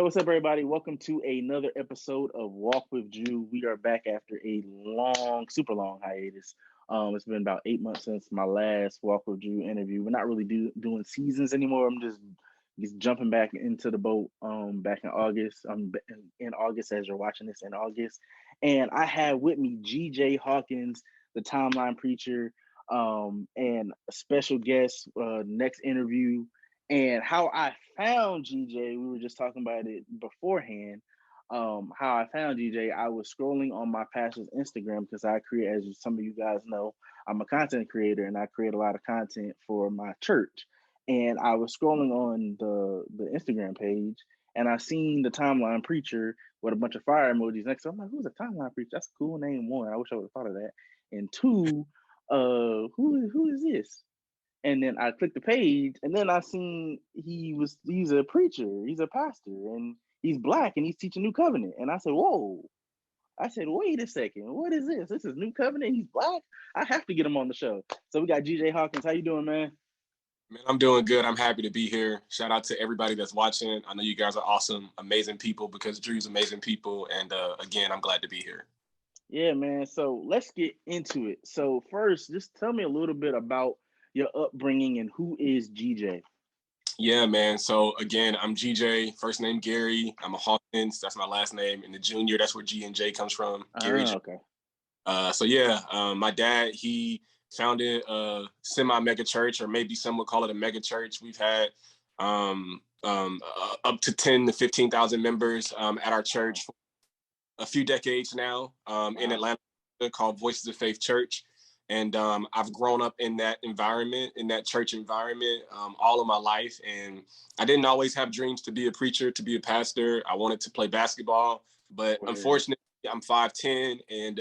What's up, everybody? Welcome to another episode of Walk with Drew. We are back after a long, super long hiatus. It's been about 8 months since my last Walk with Drew interview. We're not really doing seasons anymore. I'm just jumping back into the boat. Back in August. In August as you're watching this in August, and I have with me GJ Hawkins, the timeline preacher, and a special guest. Next interview. And how I found GJ, we were just talking about it beforehand. How I found GJ, I was scrolling on my pastor's Instagram because I create, as some of you guys know, I'm a content creator and I create a lot of content for my church. And I was scrolling on the Instagram page and I seen the timeline preacher with a bunch of fire emojis next to him. I'm like, who's a timeline preacher? That's a cool name, one. I wish I would have thought of that. And two, who is this? And then I clicked the page, and then I seen he's a preacher, he's a pastor, and he's black, and he's teaching New Covenant. And I said, whoa. I said, wait a second, what is this? This is New Covenant. He's black. I have to get him on the show. So we got GJ Hawkins. How you doing, man? Man, I'm doing good. I'm happy to be here. Shout out to everybody that's watching. I know you guys are awesome, amazing people because Drew's amazing people. And again, I'm glad to be here. Yeah, man. So let's get into it. So first, just tell me a little bit about your upbringing and who is GJ. Yeah, man. So again, I'm GJ, first name Gary. I'm a Hawkins. That's my last name. And the junior, that's where G and J comes from. Gary. Okay. My dad, he founded a semi-mega church, or maybe some would call it a mega church. We've had up to 10 to 15,000 members at our church for a few decades now in Atlanta, called Voices of Faith Church. And I've grown up in that environment, in that church environment, all of my life. And I didn't always have dreams to be a preacher, to be a pastor. I wanted to play basketball, but unfortunately, I'm 5'10", and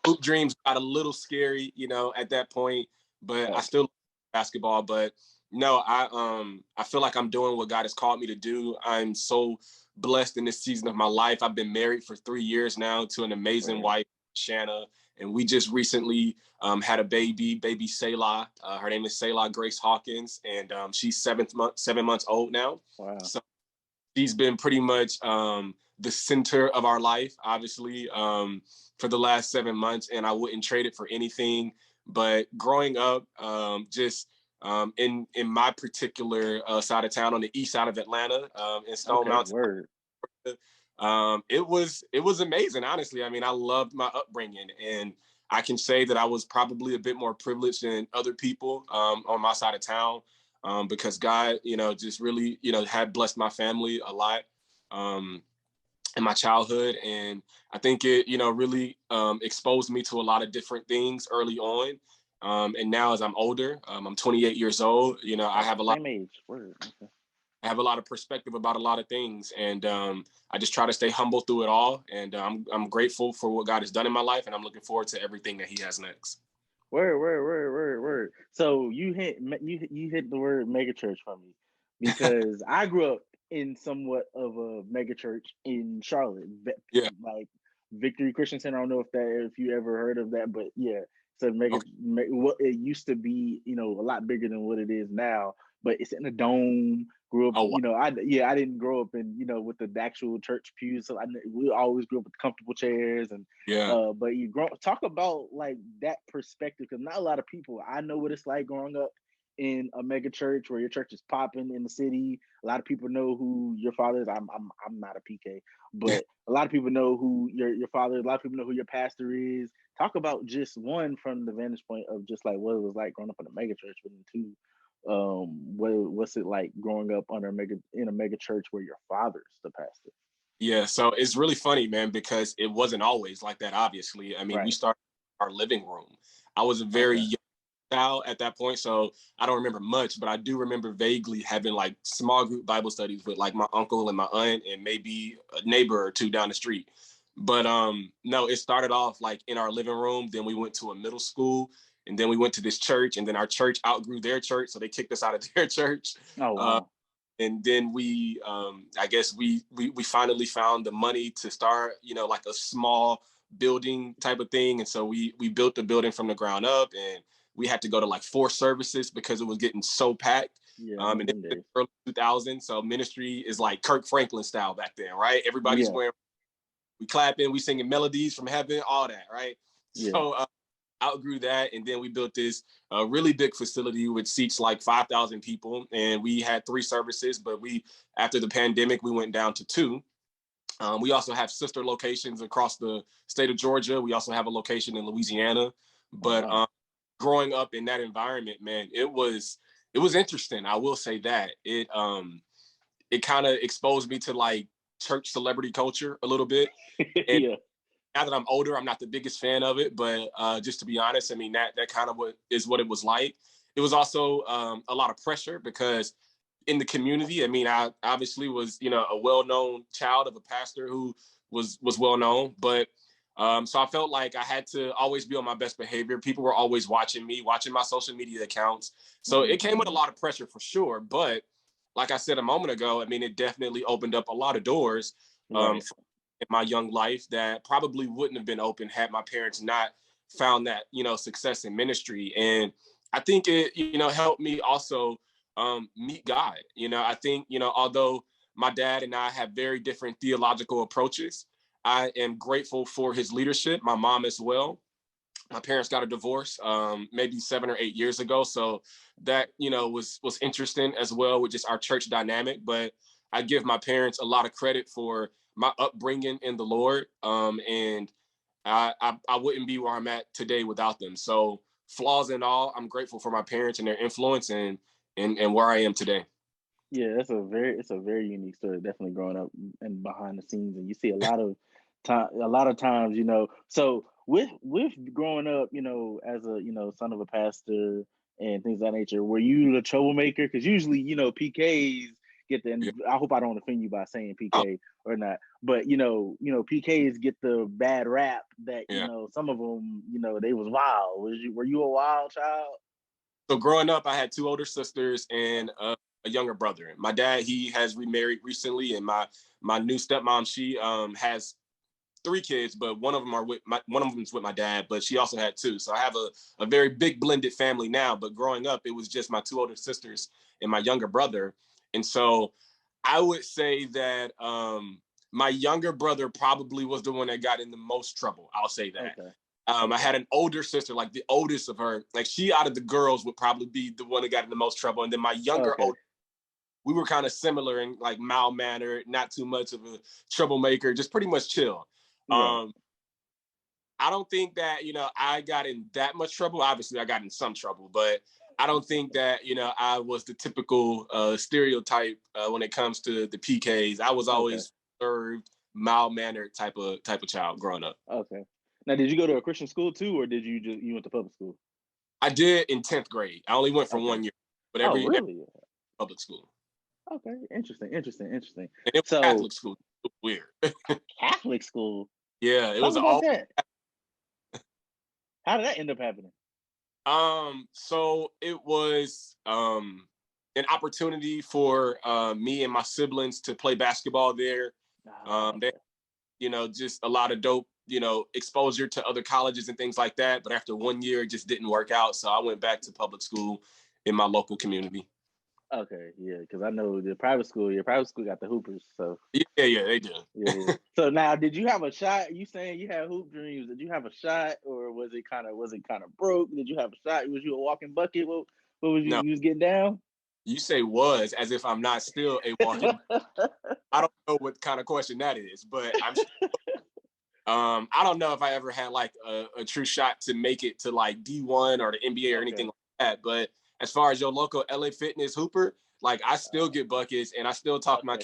hoop dreams got a little scary, at that point. But I still love basketball. But no, I feel like I'm doing what God has called me to do. I'm so blessed in this season of my life. I've been married for 3 years now to an amazing wife, Shanna. And we just recently had a baby Selah. Her name is Selah Grace Hawkins, and she's 7 months old now. Wow. So she's been pretty much the center of our life, obviously, for the last 7 months, and I wouldn't trade it for anything. It growing up, in my particular side of town, on the east side of Atlanta, in Stone Mountain. Word. It was amazing, honestly. I mean, I loved my upbringing, and I can say that I was probably a bit more privileged than other people on my side of town, because God, just really, had blessed my family a lot in my childhood. And I think it, really exposed me to a lot of different things early on. And now as I'm older, I'm 28 years old, I have a lot. Same age. Word. Okay. I have a lot of perspective about a lot of things, and I just try to stay humble through it all. And I'm grateful for what God has done in my life, and I'm looking forward to everything that He has next. Word. So you hit the word megachurch for me, because I grew up in somewhat of a megachurch in Charlotte. Yeah. Like Victory Christian Center. I don't know if you ever heard of that, but yeah, so what it used to be, a lot bigger than what it is now. But it's in a dome. Grew up, I didn't grow up in, with the actual church pews. So we always grew up with comfortable chairs, and but you talk about like that perspective, because not a lot of people. I know what it's like growing up in a mega church where your church is popping in the city. A lot of people know who your father is. I'm not a PK, but a lot of people know who your father is. A lot of people know who your pastor is. Talk about just one from the vantage point of just like what it was like growing up in a mega church, but then two, what's it like growing up in a mega church where your father's the pastor? Yeah, so it's really funny, man, because it wasn't always like that. Obviously, I mean, we started our living room. I was a very young child at that point, so I don't remember much, but I do remember vaguely having like small group Bible studies with like my uncle and my aunt and maybe a neighbor or two down the street. But no, it started off like in our living room. Then we went to a middle school, and then we went to this church, and then our church outgrew their church, so they kicked us out of their church. Oh, wow. And then we, I guess we finally found the money to start, like a small building type of thing. And so we built the building from the ground up, and we had to go to like 4 services because it was getting so packed. Yeah, And then the early 2000s, so ministry is like Kirk Franklin style back then, right? Everybody's wearing, we clapping, we singing melodies from heaven, all that, right? Yeah. So outgrew that, and then we built this really big facility which seats like 5,000 people, and we had 3 services, but after the pandemic we went down to 2. We also have sister locations across the state of Georgia. We also have a location in Louisiana. But growing up in that environment, man, it was interesting. I will say that it kind of exposed me to like church celebrity culture a little bit. And now that I'm older, I'm not the biggest fan of it. But just to be honest, I mean that kind of what it was like. It was also a lot of pressure because in the community, I mean, I obviously was, a well-known child of a pastor who was well-known, but so I felt like I had to always be on my best behavior. People were always watching me, watching my social media accounts. So it came with a lot of pressure for sure. But like I said a moment ago, I mean, it definitely opened up a lot of doors in my young life that probably wouldn't have been open had my parents not found that, success in ministry. And I think it, helped me also meet God. I think, although my dad and I have very different theological approaches, I am grateful for his leadership, my mom as well. My parents got a divorce maybe 7 or 8 years ago. So that, was interesting as well with just our church dynamic. But I give my parents a lot of credit for my upbringing in the Lord. And I wouldn't be where I'm at today without them. So flaws and all, I'm grateful for my parents and their influence and where I am today. Yeah, it's a very unique story. Definitely growing up and behind the scenes, and you see a lot of times, So with growing up, as a son of a pastor and things of that nature, were you the troublemaker? Because usually, PKs get the. Yeah. I hope I don't offend you by saying PK or not, but PKs get the bad rap that some of them they was wild. Were you a wild child? So growing up, I had 2 older sisters and a younger brother. My dad, he has remarried recently, and my new stepmom, she has 3 kids, but one of them's with my dad, but she also had 2. So I have a very big blended family now. But growing up, it was just my 2 older sisters and my younger brother, and so I would say that my younger brother probably was the one that got in the most trouble. I'll say that. Okay. I had an older sister, like the oldest of her, like she out of the girls would probably be the one that got in the most trouble. And then my younger, we were kind of similar in like mild-mannered, not too much of a troublemaker, just pretty much chill. I don't think that, I got in that much trouble. Obviously, I got in some trouble, but I don't think that, I was the typical stereotype when it comes to the PKs. I was always served, mild-mannered type of child growing up. Okay. Now, did you go to a Christian school too, or did you went to public school? I did in 10th grade. I only went for 1 year, but every public school. Okay, interesting. And it was Catholic school. It was weird. Catholic school? Yeah, it Talk was about that. How did that end up happening? So it was an opportunity for me and my siblings to play basketball there. They, just a lot of dope, exposure to other colleges and things like that. But after 1 year, it just didn't work out. So I went back to public school in my local community. Okay, yeah, because I know the private school. Your private school got the hoopers, so yeah, they do. Yeah. So now, did you have a shot? You saying you had hoop dreams? Did you have a shot, or was it kind of broke? Did you have a shot? Was you a walking bucket? What was you? No. You was getting down? You say was as if I'm not still a walking. I don't know what kind of question that is, but I'm. I don't know if I ever had like a true shot to make it to like D1 or the NBA or anything like that. But as far as your local LA Fitness hooper, like I still get buckets and I still talk my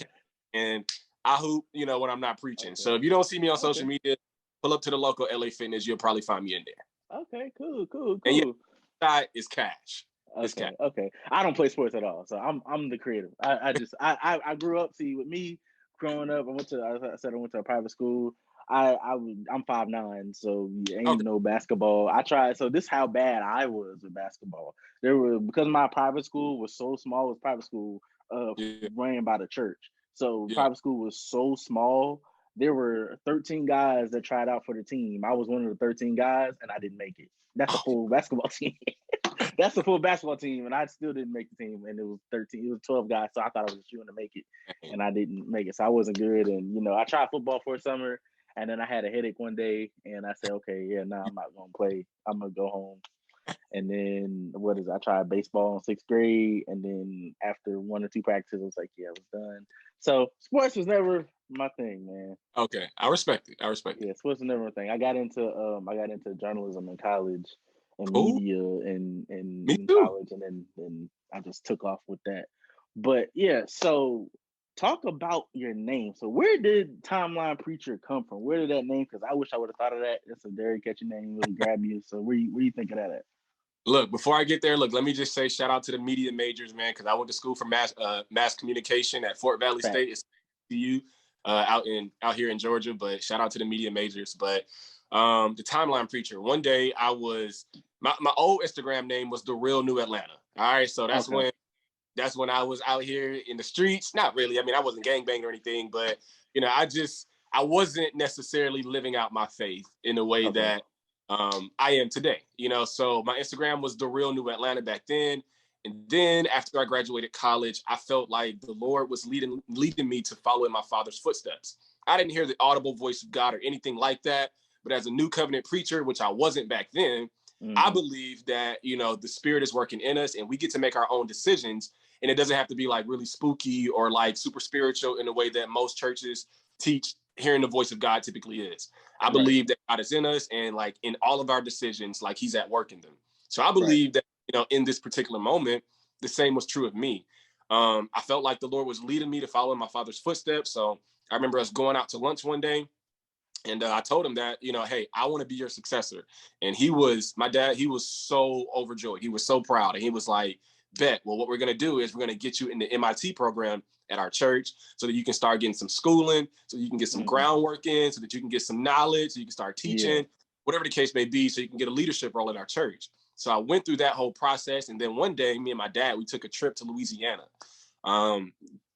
and I hoop, when I'm not preaching. So if you don't see me on social media, pull up to the local LA Fitness, you'll probably find me in there. Okay, cool. And shot is cash. Okay. I don't play sports at all, so I'm the creative. I grew up. See, with me growing up, I went to a private school. I'm 5'9", so ain't no basketball. I tried. So this how bad I was with basketball. Because my private school was so small. It was private school ran by the church. So private school was so small there were 13 guys that tried out for the team. I was one of the 13 guys, and I didn't make it. That's a full basketball team. That's a full basketball team, and I still didn't make the team. And it was 13, it was 12 guys, so I thought I was shooting to make it, and I didn't make it. So I wasn't good. And I tried football for a summer, and then I had a headache one day, and I said, okay, yeah, I'm not gonna play. I'm gonna go home. And then I tried baseball in 6th grade, and then after 1 or 2 practices, I was like, yeah, I was done. So sports was never my thing, man. Okay, I respect it. Yeah, sports was never my thing. I got into journalism in college and Cool. media and Me in too. college, and then I just took off with that. But yeah, so talk about your name. So where did Timeline Preacher come from? Where did that name? Because I wish I would have thought of that. It's a very catchy name, really grab you. So where you think of that at? Look, before I get there, let me just say shout out to the media majors, man, because I went to school for mass communication at Fort Valley State. It's you out here in Georgia, but shout out to the media majors. But the Timeline Preacher. One day I was my old Instagram name was The Real New Atlanta. All right, so that's when I was out here in the streets. Not really. I mean, I wasn't gangbanging or anything, but I wasn't necessarily living out my faith in the way that I am today. So my Instagram was The Real New Atlanta back then. And then after I graduated college, I felt like the Lord was leading me to follow in my father's footsteps. I didn't hear the audible voice of God or anything like that. But as a new covenant preacher, which I wasn't back then, I believe that, the Spirit is working in us and we get to make our own decisions. And it doesn't have to be like really spooky or like super spiritual in the way that most churches teach hearing the voice of God typically is. I believe that God is in us and like in all of our decisions, like he's at work in them. So I believe that, in this particular moment, the same was true of me. I felt like the Lord was leading me to follow in my father's footsteps. So I remember us going out to lunch one day. And I told him that, hey, I want to be your successor. And my dad, he was so overjoyed. He was so proud. And he was like, bet, well, what we're going to do is we're going to get you in the MIT program at our church so that you can start getting some schooling, so you can get some groundwork in, so that you can get some knowledge, so you can start teaching, whatever the case may be, so you can get a leadership role in our church. So I went through that whole process. And then one day, me and my dad, we took a trip to Louisiana.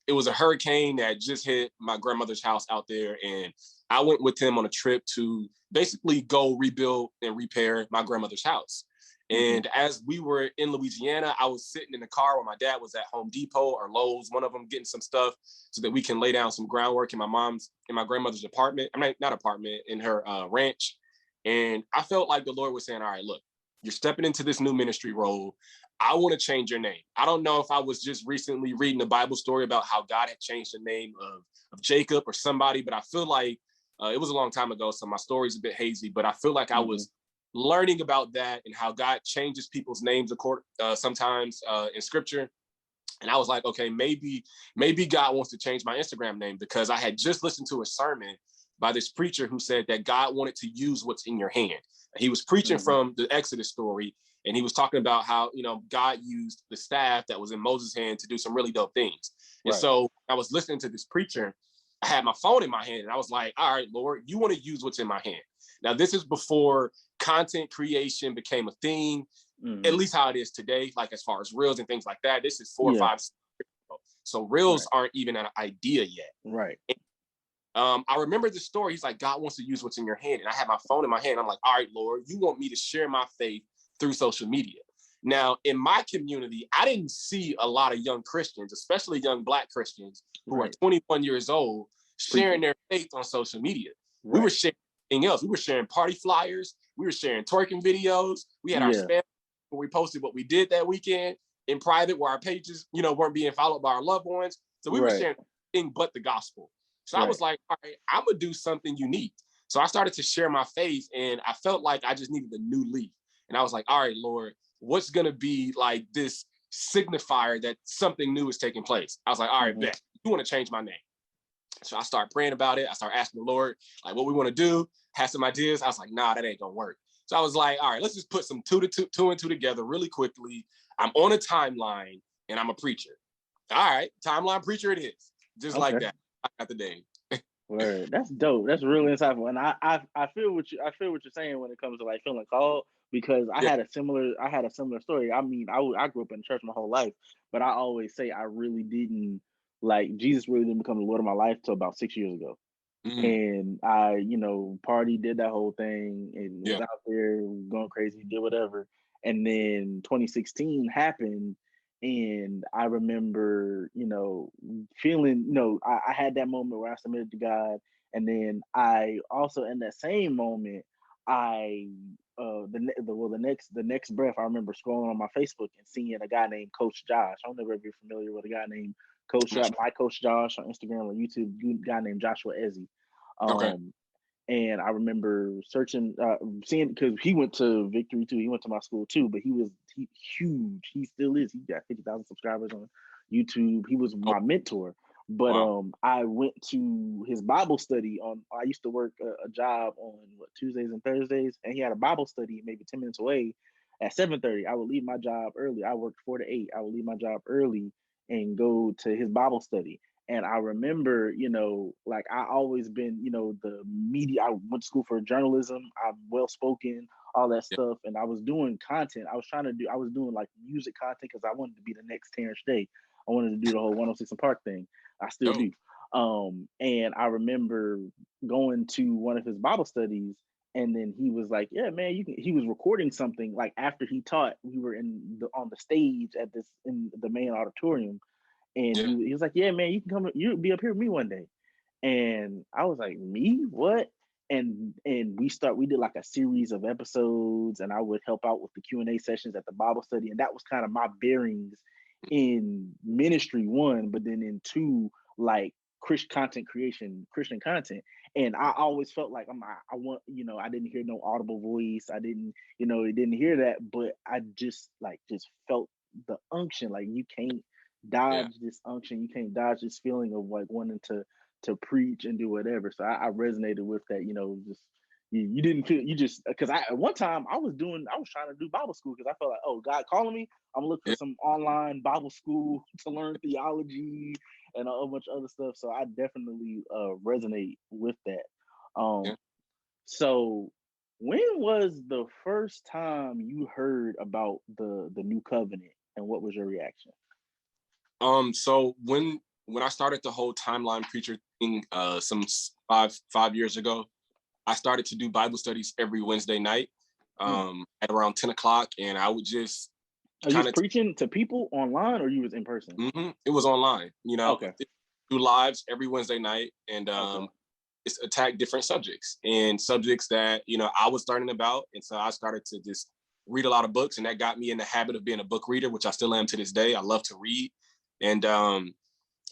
It was a hurricane that just hit my grandmother's house out there. And I went with him on a trip to basically go rebuild and repair my grandmother's house. And as we were in Louisiana, I was sitting in the car where my dad was at Home Depot or Lowe's, one of them, getting some stuff so that we can lay down some groundwork in my grandmother's apartment. I mean, not apartment, in her ranch. And I felt like the Lord was saying, all right, look, you're stepping into this new ministry role. I want to change your name. I don't know if I was just recently reading a Bible story about how God had changed the name of Jacob or somebody, but I feel like it was a long time ago, so my story's a bit hazy, but I feel like I was learning about that and how God changes people's names sometimes in scripture. And I was like, okay, maybe God wants to change my Instagram name, because I had just listened to a sermon by this preacher who said that God wanted to use what's in your hand. He was preaching from the Exodus story, and he was talking about how, God used the staff that was in Moses' hand to do some really dope things. And so I was listening to this preacher. I had my phone in my hand and I was like, all right, Lord, you want to use what's in my hand. Now, this is before content creation became a thing, at least how it is today, like as far as reels and things like that. This is 4 or 5 years ago. So reels aren't even an idea yet. Right. And, I remember the story. He's like, God wants to use what's in your hand. And I had my phone in my hand. I'm like, all right, Lord, you want me to share my faith through social media. Now, in my community, I didn't see a lot of young Christians, especially young Black Christians who are 21 years old, sharing their faith on social media. We were sharing anything else. We were sharing party flyers. We were sharing twerking videos. We had our spam where we posted what we did that weekend in private, where our pages, weren't being followed by our loved ones. So we were sharing anything but the gospel. So I was like, all right, I'm going to do something unique. So I started to share my faith, and I felt like I just needed a new leaf. And I was like, all right, Lord, what's going to be like this signifier that something new is taking place? I was like, all right, bet, you want to change my name. So I started praying about it. I started asking the Lord, like, what we want to do, had some ideas. I was like, nah, that ain't going to work. So I was like, all right, let's just put some two and two together really quickly. I'm on a timeline and I'm a preacher. All right, timeline preacher it is. Just like that. I got the name. Word. That's dope. That's really insightful. And I feel what you're saying when it comes to like feeling called, because I had a similar story. I mean, I grew up in church my whole life, but I always say I really didn't, like, Jesus really didn't become the Lord of my life till about 6 years ago. Mm, And I, party, did that whole thing and was yeah. out there going crazy, did whatever. And then 2016 happened. And I remember, feeling, I had that moment where I submitted to God. And then I also, in that same moment, I, the next breath, I remember scrolling on my Facebook and seeing a guy named Coach Josh. I don't know if you're familiar with a guy named my Coach Josh on Instagram or YouTube, guy named Joshua Ezzy. Okay. Um, and I remember searching, seeing, because he went to Victory too. He went to my school too, but he huge. He still is. He got 50,000 subscribers on YouTube. He was Oh, my mentor. But wow. I went to his Bible study on. I used to work a job on Tuesdays and Thursdays, and he had a Bible study maybe 10 minutes away at 7:30. I would leave my job early. I worked 4 to 8. I would leave my job early and go to his Bible study. And I remember, like I always been, the media. I went to school for journalism. I'm well spoken, all that Yeah. stuff. And I was doing content. I was doing like music content because I wanted to be the next Terrence Day. I wanted to do the whole 106 and Park thing. I still Dope. do. And I remember going to one of his Bible studies, and then he was like, "Yeah, man, you can." He was recording something like after he taught. We were on the stage at this in the main auditorium, and Yeah. he was like, "Yeah, man, you can come. You be up here with me one day." And I was like, "Me? What?" And we did like a series of episodes, and I would help out with the Q&A sessions at the Bible study, and that was kind of my bearings in ministry, one, but then in two, like Christian content. And I always felt like I want, I didn't hear no audible voice. I didn't, it didn't hear that, but I just felt the unction. Like you can't Yeah. dodge this unction. You can't dodge this feeling of like wanting to preach and do whatever. So I resonated with that, just you didn't feel you just because I at one time I was trying to do Bible school because I felt like, oh, God calling me. I'm gonna look for Yeah. some online Bible school to learn theology and a whole bunch of other stuff. So I definitely resonate with that. Yeah. Um, so when was the first time you heard about the new covenant, and what was your reaction? So when I started the whole timeline preacher thing, some 5 years ago, I started to do Bible studies every Wednesday night, Hmm. at around 10 o'clock, and I would just Are you kind was of. preaching to people online or you was in person? It was online, Okay. do lives every Wednesday night, and Okay. just attack different subjects and subjects that I was learning about, and so I started to just read a lot of books, and that got me in the habit of being a book reader, which I still am to this day. I love to read, and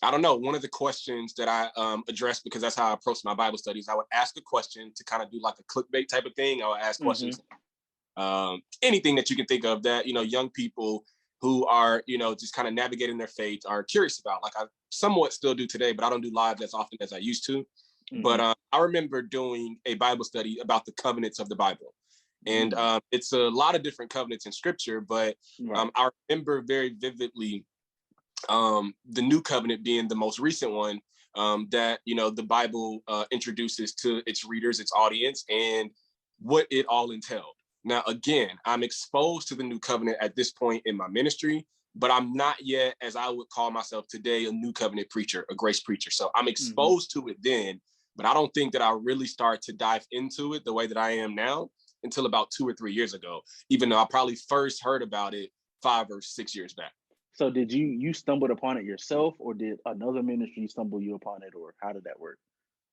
I don't know. One of the questions that I addressed, because that's how I approached my Bible studies, I would ask a question to kind of do like a clickbait type of thing. I would ask Mm-hmm. questions, anything that you can think of that young people who are just kind of navigating their faith are curious about. Like I somewhat still do today, but I don't do lives as often as I used to. But Mm-hmm. I remember doing a Bible study about the covenants of the Bible, and Mm. it's a lot of different covenants in Scripture. But Right. I remember very vividly the new covenant being the most recent one, that the Bible introduces to its readers, its audience, and what it all entailed. Now, again, I'm exposed to the new covenant at this point in my ministry, but I'm not yet, as I would call myself today, a new covenant preacher, a grace preacher. So I'm Mm-hmm. exposed to it then, but I don't think that I really start to dive into it the way that I am now until about 2 or 3 years ago, even though I probably first heard about it 5 or 6 years back. So did you stumbled upon it yourself, or did another ministry stumble you upon it, or how did that work?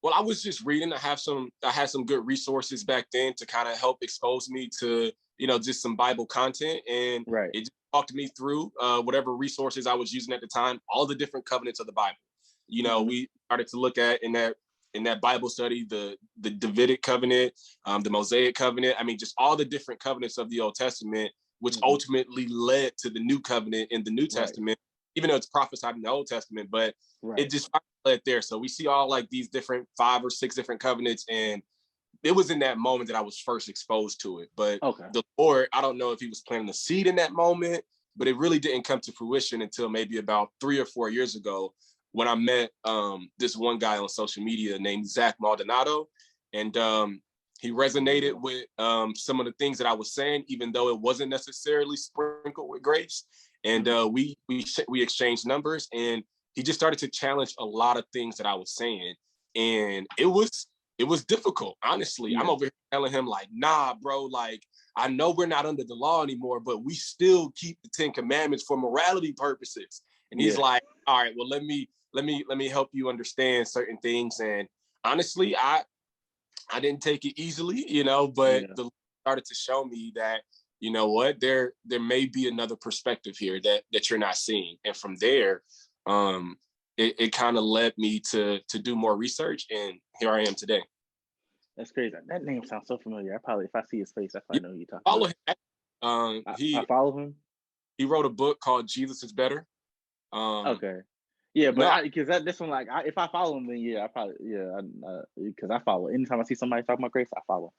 Well, I was just reading. I had some good resources back then to kind of help expose me to, just some Bible content. And Right. it just walked me through whatever resources I was using at the time, all the different covenants of the Bible. Mm-hmm. We started to look at in that Bible study, the Davidic covenant, the Mosaic covenant. I mean, just all the different covenants of the Old Testament, which Mm-hmm. ultimately led to the new covenant in the New Right. Testament, even though it's prophesied in the Old Testament, but it Right. just led there. So we see all like these different 5 or 6 different covenants, and it was in that moment that I was first exposed to it. But Okay. the Lord, I don't know if he was planting a seed in that moment, but it really didn't come to fruition until maybe about 3 or 4 years ago when I met this one guy on social media named Zach Maldonado. And he resonated with some of the things that I was saying, even though it wasn't necessarily sprinkled with grace. And Mm-hmm. we exchanged numbers, and he just started to challenge a lot of things that I was saying. And it was difficult, honestly. Yeah. I'm over here telling him like, nah, bro, like, I know we're not under the law anymore, but we still keep the 10 Commandments for morality purposes. And he's like, all right, well, let me help you understand certain things. And honestly, I didn't take it easily, but the Lord started to show me that, you know what, there may be another perspective here that you're not seeing. And from there, it kind of led me to do more research, and here I am today. That's crazy. That name sounds so familiar. If I see his face, I probably know who you're talking Follow about. him. I follow him. He wrote a book called Jesus is Better. Okay. Yeah, but because this one, like, if I follow him, then I probably because I follow. Anytime I see somebody talking about grace, I follow.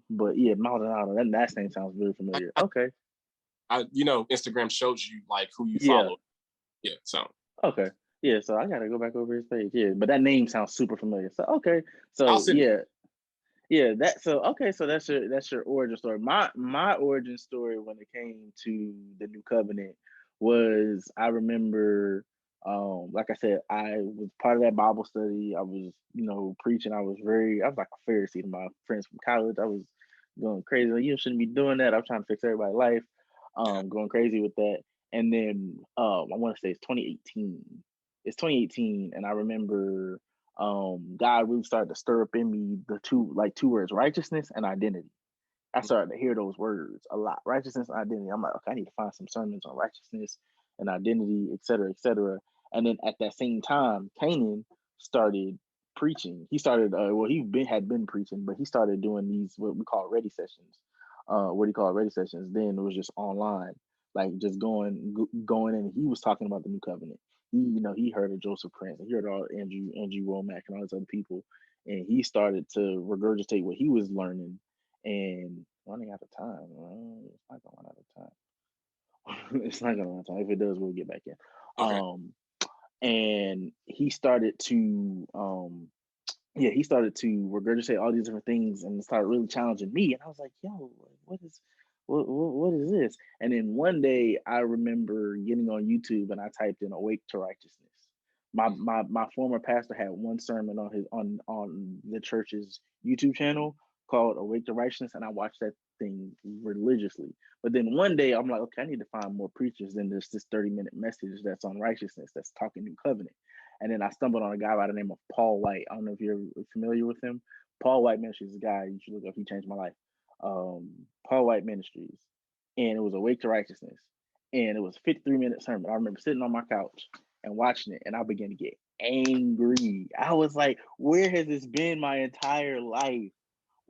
But yeah, Maldonado, that name sounds really familiar. Okay. Instagram shows you like who you Yeah. follow. Yeah. So. Okay. Yeah. So I gotta go back over his page. Yeah, but that name sounds super familiar. So okay. So yeah. So that's your origin story. My origin story when it came to the new covenant was, I remember, like I said, I was part of that Bible study. I was, preaching. I was like a Pharisee to my friends from college. I was going crazy. Like, you shouldn't be doing that. I'm trying to fix everybody's life. Going crazy with that. And then I want to say it's 2018. It's 2018, and I remember God really started to stir up in me the two words, righteousness and identity. I started to hear those words a lot, righteousness and identity. I'm like, okay, I need to find some sermons on righteousness and identity, et cetera, et cetera. And then at that same time, Kanan started preaching. He started, had been preaching, but he started doing these, what we call ready sessions. What do you call it? Ready sessions. Then it was just online, like just going in. He was talking about the new covenant. He heard of Joseph Prince. He heard all Andrew Womack and all these other people, and he started to regurgitate what he was learning. And running out of time. It's not gonna run out of time. It's not gonna run out of time. If it does, we'll get back in. Okay. And he started to regurgitate all these different things and started really challenging me. And I was like, yo, what is this? And then one day I remember getting on YouTube and I typed in "Awake to Righteousness." My former pastor had one sermon on the church's YouTube channel called "Awake to Righteousness," and I watched that thing religiously. But then one day I'm like, okay, I need to find more preachers than this 30-minute message that's on righteousness, that's talking new covenant. And then I stumbled on a guy by the name of Paul White. I don't know if you're familiar with him. Paul White Ministries is a guy you should look up. He changed my life. Paul White Ministries. And it was "Awake to Righteousness." And it was a 53-minute sermon. I remember sitting on my couch and watching it, and I began to get angry. I was like, where has this been my entire life?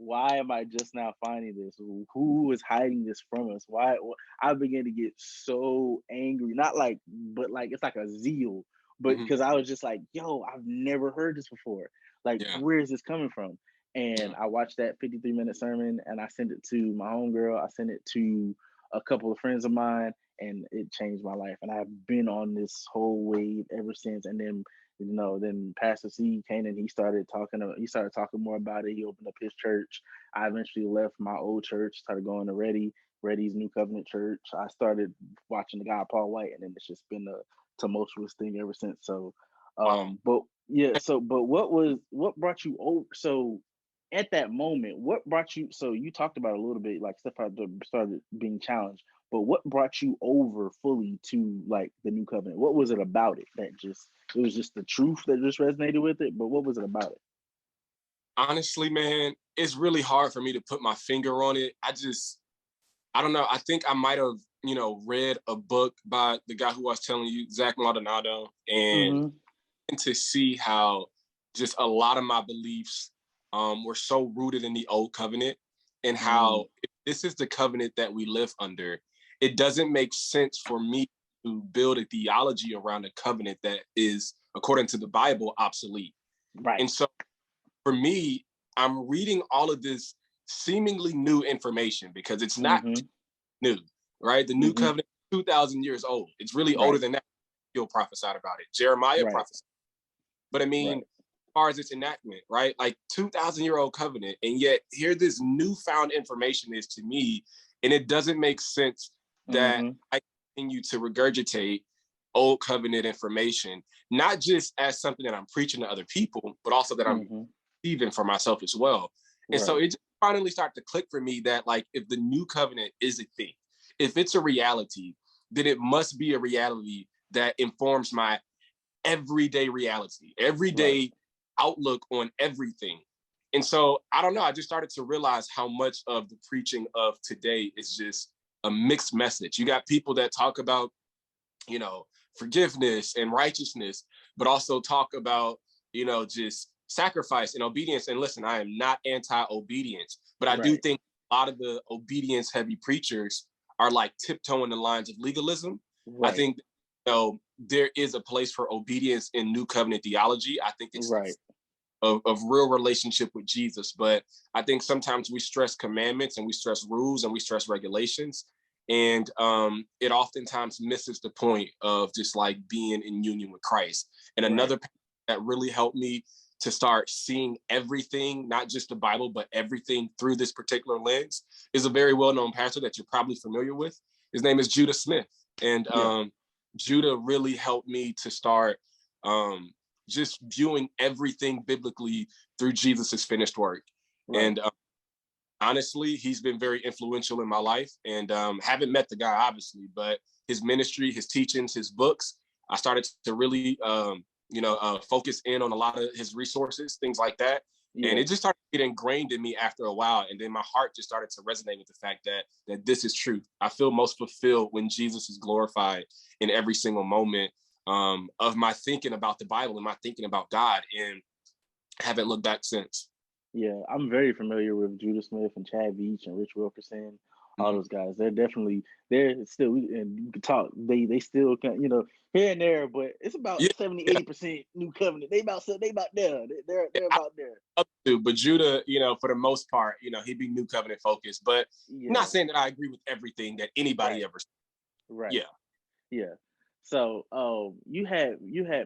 Why am I just now finding this? Who is hiding this from us? Why? I began to get so angry. Not like, but like, it's like a zeal. But because I was just like, yo, I've never heard this before. Like, where is this coming from? And I watched that 53-minute sermon, and I sent it to my homegirl. I sent it to a couple of friends of mine, and it changed my life. And I've been on this whole wave ever since. And then, then Pastor C. Kanan, he started talking more about it. He opened up his church. I eventually left my old church, started going to Reddy's New Covenant Church. I started watching the guy Paul White, and then it's just been a tumultuous thing ever since. So, but what brought you over? So at that moment, what brought you? So you talked about a little bit, like stuff started being challenged. But what brought you over fully to like the new covenant? What was it about it it was just the truth that just resonated with it? But what was it about it? Honestly, man, it's really hard for me to put my finger on it. I don't know. I think I might have, read a book by the guy who I was telling you, Zach Maldonado, and to see how just a lot of my beliefs were so rooted in the old covenant, and how if this is the covenant that we live under, it doesn't make sense for me to build a theology around a covenant that is, according to the Bible, obsolete. Right. And so for me, I'm reading all of this seemingly new information because it's not new, right? The new covenant is 2,000 years old. It's really older than that. You'll prophesied about it. Jeremiah prophesied. But I mean, as far as its enactment, right? Like 2,000-year-old covenant. And yet here this newfound information is to me, and it doesn't make sense that I continue to regurgitate old covenant information, not just as something that I'm preaching to other people, but also that I'm receiving for myself as well. And so it just finally started to click for me that, like, if the new covenant is a thing, if it's a reality, then it must be a reality that informs my everyday reality, everyday outlook on everything. And so I don't know, I just started to realize how much of the preaching of today is just a mixed message. You got people that talk about, you know, forgiveness and righteousness, but also talk about, you know, just sacrifice and obedience. And listen, I am not anti-obedience, but I do think a lot of the obedience heavy preachers are like tiptoeing the lines of legalism. I think, you know, there is a place for obedience in new covenant theology. I think it's of real relationship with Jesus. But I think sometimes we stress commandments and we stress rules and we stress regulations. And it oftentimes misses the point of just like being in union with Christ. And another that really helped me to start seeing everything, not just the Bible, but everything through this particular lens, is a very well-known pastor that you're probably familiar with. His name is Judah Smith. And Judah really helped me to start just viewing everything biblically through Jesus's finished work. And honestly, he's been very influential in my life, and haven't met the guy, obviously, but his ministry, his teachings, his books, I started to really, focus in on a lot of his resources, things like that. And it just started to get ingrained in me after a while. And then my heart just started to resonate with the fact that this is truth. I feel most fulfilled when Jesus is glorified in every single moment of my thinking about the Bible and my thinking about God, and haven't looked back since. Yeah, I'm very familiar with Judah Smith and Chad Veach and Rich Wilkerson, all those guys. They're still, and you can talk, they still can, you know, here and there, but it's about 70-80% new covenant. They about there. They're about there. Up to, but Judah, you know, for the most part, you know, he'd be new covenant focused, but not saying that I agree with everything that anybody ever said. Yeah. So you had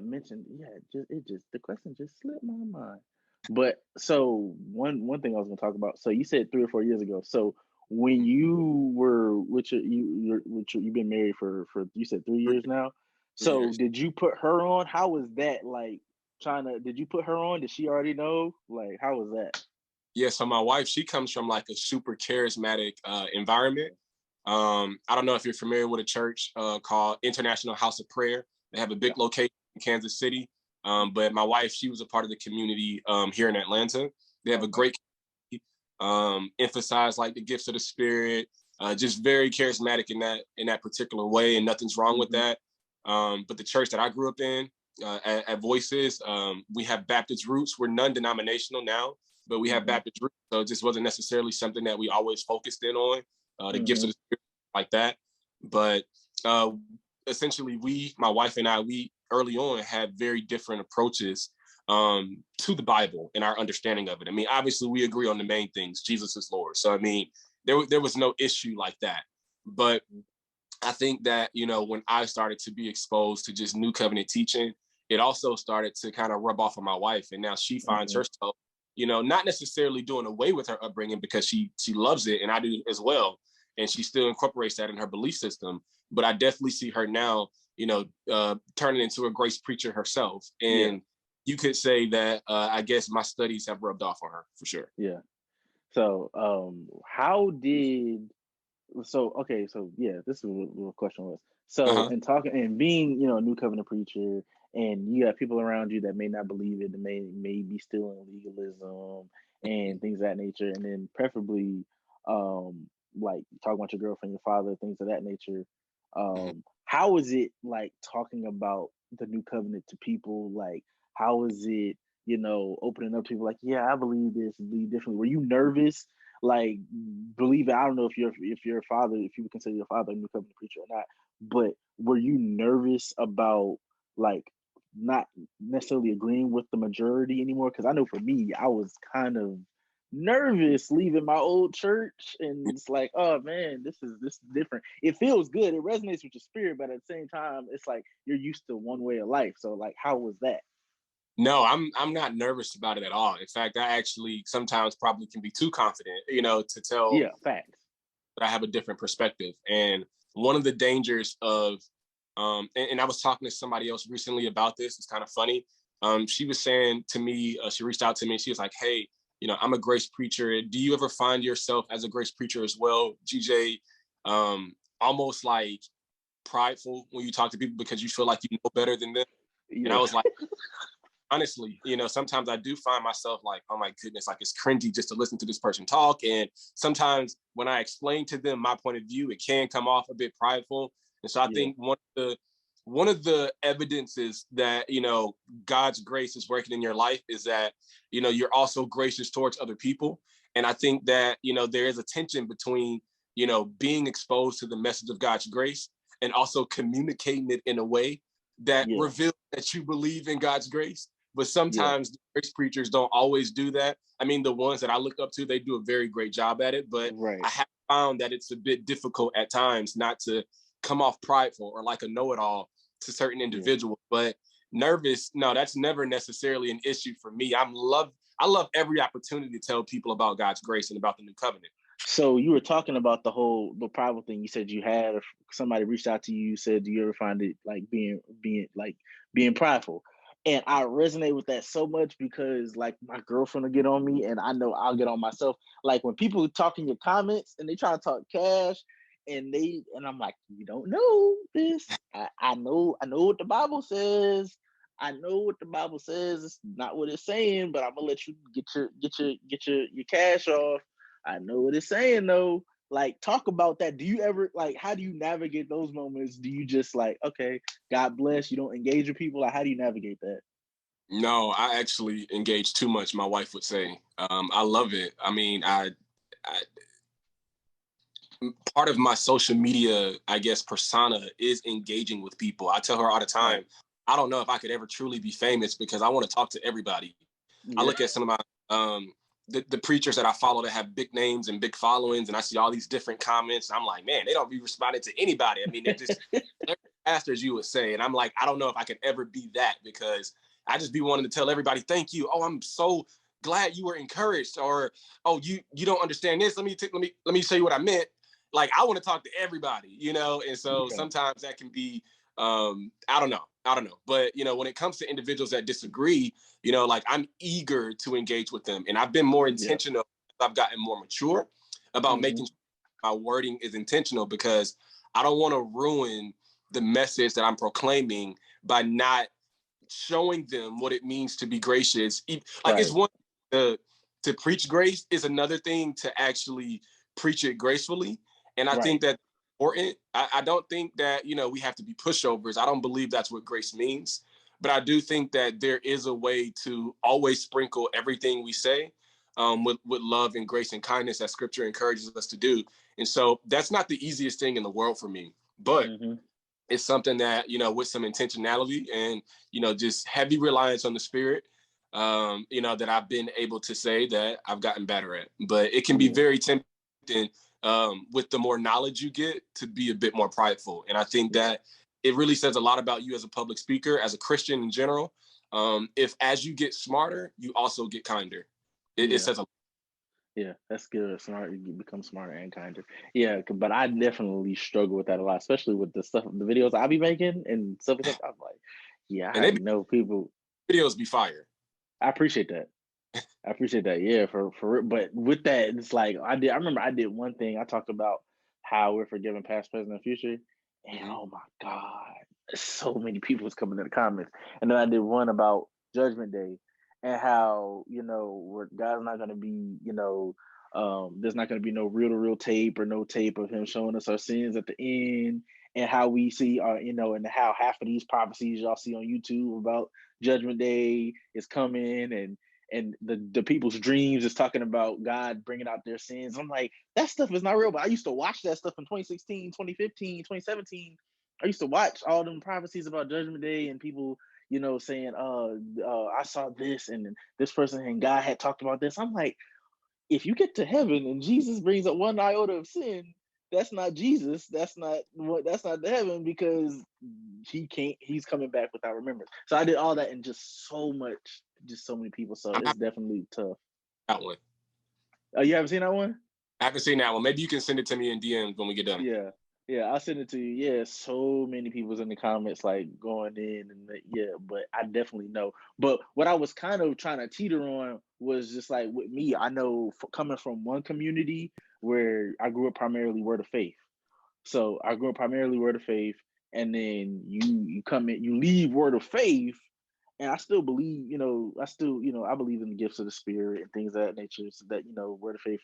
mentioned, the question just slipped my mind. But so one thing I was gonna talk about. So you said 3 or 4 years ago. So when you were you've been married for you said 3 years now. So did you put her on? How was that like did you put her on? Did she already know? Like, how was that? Yeah, so my wife, she comes from like a super charismatic environment. I don't know if you're familiar with a church called International House of Prayer. They have a big location in Kansas City. But my wife, she was a part of the community here in Atlanta. They have a great emphasize like the gifts of the Spirit, just very charismatic in that particular way, and nothing's wrong with that. But the church that I grew up in at Voices, we have Baptist roots. We're non-denominational now, but we have Baptist roots, so it just wasn't necessarily something that we always focused in on, the gifts of the Spirit like that. But essentially, my wife and I, we early on had very different approaches to the Bible and our understanding of it. I mean, obviously we agree on the main things. Jesus is Lord. So, I mean, there was no issue like that. But I think that, you know, when I started to be exposed to just new covenant teaching, it also started to kind of rub off on my wife. And now she finds herself, you know, not necessarily doing away with her upbringing because she loves it, and I do as well. And she still incorporates that in her belief system. But I definitely see her now, you know, turning into a grace preacher herself. And you could say that I guess my studies have rubbed off on her for sure. Yeah. So this is what the question was. So in talking and being, you know, a new covenant preacher, and you have people around you that may not believe it, and may be still in legalism and things of that nature, and then preferably like talking about your girlfriend, your father, things of that nature. How is it like talking about the new covenant to people? Like, how is it, you know, opening up to people like, yeah, I believe this, believe differently? Were you nervous? Like, believe it, I don't know if your father, if you would consider your father a new covenant preacher or not, but were you nervous about like not necessarily agreeing with the majority anymore? Because I know for me, I was kind of nervous leaving my old church, and it's like, oh man, this is different. It feels good, it resonates with your spirit, but at the same time, it's like you're used to one way of life. So like, how was that? No, I'm not nervous about it at all. In fact, I actually sometimes probably can be too confident, you know, to tell facts that I have a different perspective. And one of the dangers of And I was talking to somebody else recently about this. It's kind of funny. She was saying to me, she reached out to me and she was like, hey, I'm a grace preacher. Do you ever find yourself as a grace preacher as well, GJ, almost like prideful when you talk to people because you feel like you know better than them? Yeah. And I was like, honestly, sometimes I do find myself like, oh my goodness, like it's cringy just to listen to this person talk. And sometimes when I explain to them my point of view, it can come off a bit prideful. And so I think one of the evidences that, God's grace is working in your life is that, you're also gracious towards other people. And I think that, there is a tension between, being exposed to the message of God's grace and also communicating it in a way that reveals that you believe in God's grace. But sometimes the grace preachers don't always do that. I mean, the ones that I look up to, they do a very great job at it. But I have found that it's a bit difficult at times not to come off prideful or like a know-it-all to certain individuals. But nervous, no, that's never necessarily an issue for me. I love every opportunity to tell people about God's grace and about the new covenant. So you were talking about the prideful thing. You said you had somebody reached out to you. You said, do you ever find it like being prideful? And I resonate with that so much because like my girlfriend will get on me and I know I'll get on myself. Like when people talk in your comments and they try to talk cash and I'm like, you don't know this. I know what the Bible says. I know what the Bible says. It's not what it's saying, but I'm gonna let you get your cash off. I know what it's saying though. Like, talk about that. Do you ever how do you navigate those moments? Do you just like, okay, God bless, you don't engage with people? Like, how do you navigate that? No, I actually engage too much, my wife would say. I love it. I mean, I part of my social media, I guess, persona is engaging with people. I tell her all the time, I don't know if I could ever truly be famous because I want to talk to everybody. I look at some of my the preachers that I follow that have big names and big followings, and I see all these different comments. I'm like, man, they don't be responding to anybody. I mean, they're just pastors, you would say. And I'm like, I don't know if I could ever be that because I just be wanting to tell everybody, thank you. Oh, I'm so glad you were encouraged. Or, oh, you don't understand this. Let me show you what I meant. Like, I want to talk to everybody, And so sometimes that can be, I don't know. But, when it comes to individuals that disagree, like I'm eager to engage with them. And I've been more intentional. I've gotten more mature about making sure my wording is intentional because I don't want to ruin the message that I'm proclaiming by not showing them what it means to be gracious. Like it's one to preach grace, is another thing to actually preach it gracefully. And I think that's important. I don't think that, we have to be pushovers. I don't believe that's what grace means. But I do think that there is a way to always sprinkle everything we say with love and grace and kindness that scripture encourages us to do. And so that's not the easiest thing in the world for me. But it's something that, with some intentionality and, just heavy reliance on the spirit, that I've been able to say that I've gotten better at. But it can be very tempting with the more knowledge you get to be a bit more prideful. And I think that it really says a lot about you as a public speaker, as a Christian in general. If as you get smarter, you also get kinder. It says a lot. Yeah, that's good. Smart, you become smarter and kinder. Yeah, but I definitely struggle with that a lot, especially with the videos I be making and stuff like that. I'm like, yeah, I know people. Videos be fire. I appreciate that. Yeah, for but with that, it's like I remember I did one thing. I talked about how we're forgiving past, present, and future, and oh my god, so many people was coming in the comments. And then I did one about Judgment Day and how where God's not going to be, there's not going to be no real to real tape or no tape of Him showing us our sins at the end, and how we see and how half of these prophecies y'all see on YouTube about Judgment Day is coming, and the people's dreams is talking about God bringing out their sins. I'm like, that stuff is not real. But I used to watch that stuff in 2016, 2015, 2017. I used to watch all them prophecies about Judgment Day and people, saying, I saw this and this person and God had talked about this. I'm like, if you get to heaven and Jesus brings up one iota of sin, that's not Jesus. That's not the heaven because he's coming back without remembrance. So I did all that and just so many people. So it's definitely tough. That one. Oh, you haven't seen that one? I haven't seen that one. Maybe you can send it to me in DMs when we get done. Yeah. Yeah, I'll send it to you. Yeah, so many people's in the comments like going in and yeah, but I definitely know. But what I was kind of trying to teeter on was just like with me, I know coming from one community where I grew up primarily word of faith. So I grew up primarily word of faith, and then you come in, you leave word of faith, and I still believe, I still, I believe in the gifts of the spirit and things of that nature. So that word of faith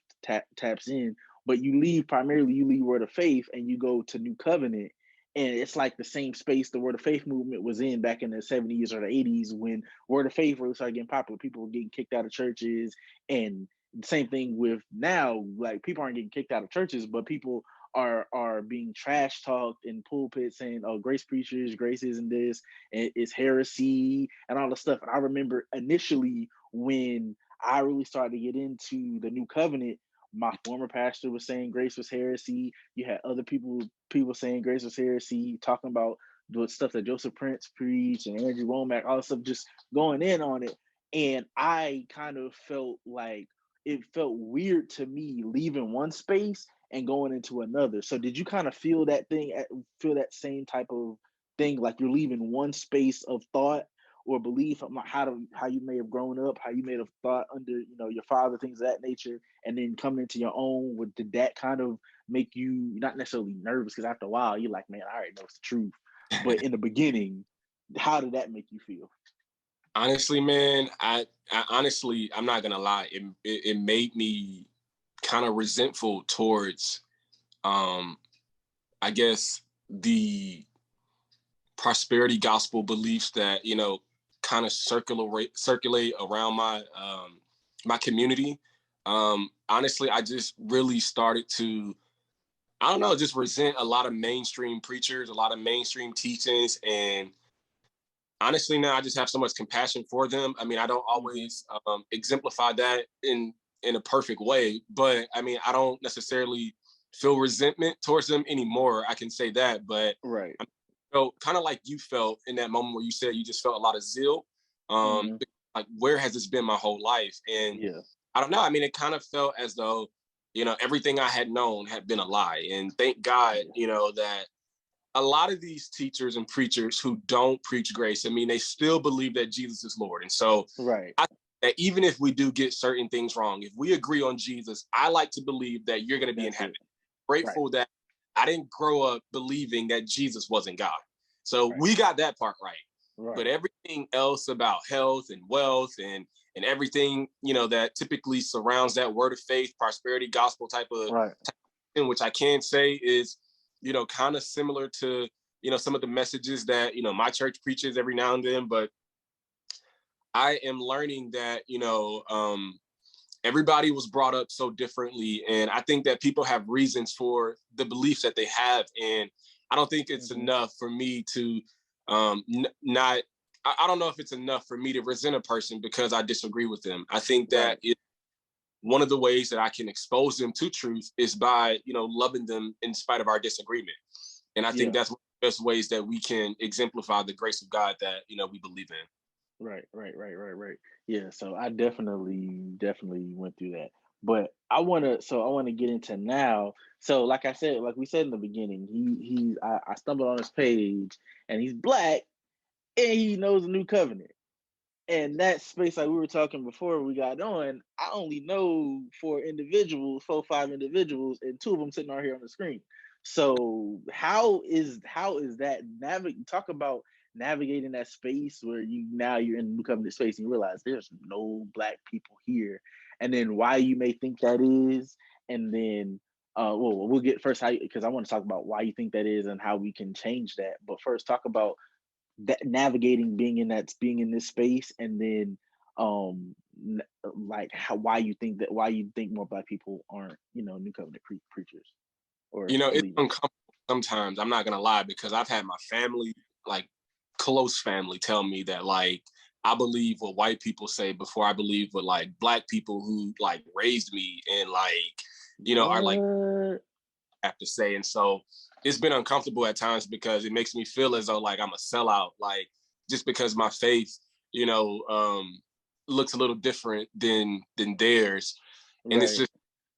taps in, but you leave word of faith, and you go to New Covenant, and it's like the same space the word of faith movement was in back in the 70s or the 80s when word of faith really started getting popular. People were getting kicked out of churches, and the same thing with now, like people aren't getting kicked out of churches, but people are being trash talked in pulpits saying, "Oh, grace preachers, grace isn't this, and it's heresy and all the stuff." And I remember initially when I really started to get into the new covenant, my former pastor was saying grace was heresy. You had other people saying grace was heresy, talking about the stuff that Joseph Prince preached and Andrew Womack, all the stuff, just going in on it. And I kind of felt like it felt weird to me leaving one space and going into another. So did you kind of feel that same type of thing, like you're leaving one space of thought or belief, how you may have grown up, how you may have thought under your father, things of that nature, and then coming into your own? Did that kind of make you not necessarily nervous, because after a while you're like, man, I already know it's the truth, but in the beginning, how did that make you feel? Honestly, man, I honestly, I'm not gonna lie. It made me kind of resentful towards, I guess, the prosperity gospel beliefs that kind of circulate around my community. Honestly, I just really started to, I don't know, just resent a lot of mainstream preachers, a lot of mainstream teachings, and honestly, now I just have so much compassion for them. I mean, I don't always exemplify that in a perfect way, but I mean, I don't necessarily feel resentment towards them anymore. I can say that, but Right. I felt kind of like you felt in that moment where you said you just felt a lot of zeal. Mm-hmm. Like, where has this been my whole life? And Yeah. I don't know. I mean, it kind of felt as though, everything I had known had been a lie. And thank God, Yeah. that a lot of these teachers and preachers who don't preach grace, I mean, they still believe that Jesus is Lord. And so Right. I think that even if we do get certain things wrong, if we agree on Jesus, I like to believe that you're going to be in That's heaven. it. Right. Grateful that I didn't grow up believing that Jesus wasn't God. So Right. we got that part right. But Right. everything else about health and wealth and everything, that typically surrounds that word of faith, prosperity, gospel type of Right. thing, which I can say is, kind of similar to, some of the messages that, my church preaches every now and then. But I am learning that, everybody was brought up so differently. And I think that people have reasons for the beliefs that they have. And I don't think it's Mm-hmm. enough for me to not, I don't know if it's enough for me to resent a person because I disagree with them. I think Right. that one of the ways that I can expose them to truth is by, loving them in spite of our disagreement. And I think Yeah. that's one of the best ways that we can exemplify the grace of God that, we believe in. Right, right, right, right, right. Yeah, so I definitely went through that. But I wanna get into now. So like I said, like we said in the beginning, I stumbled on his page, and he's black, and he knows the new covenant. And that space, like we were talking before we got on, I only know four, five individuals, and two of them sitting right here on the screen. So how is that talk about navigating that space where you're in the new covenant space and you realize there's no black people here, and then why you may think that is, and then well, we'll get first how, because I want to talk about why you think that is and how we can change that. But first, talk about that navigating being in this space, and then like why you think more black people aren't new covenant preachers or It's believers. uncomfortable sometimes. I'm not gonna lie, because I've had my family, like close family, tell me that, like, I believe what white people say before I believe what like black people who like raised me and like, are like What? have to say. And so it's been uncomfortable at times because it makes me feel as though like I'm a sellout, like just because my faith, you know, um, looks a little different than theirs. And it's Right. just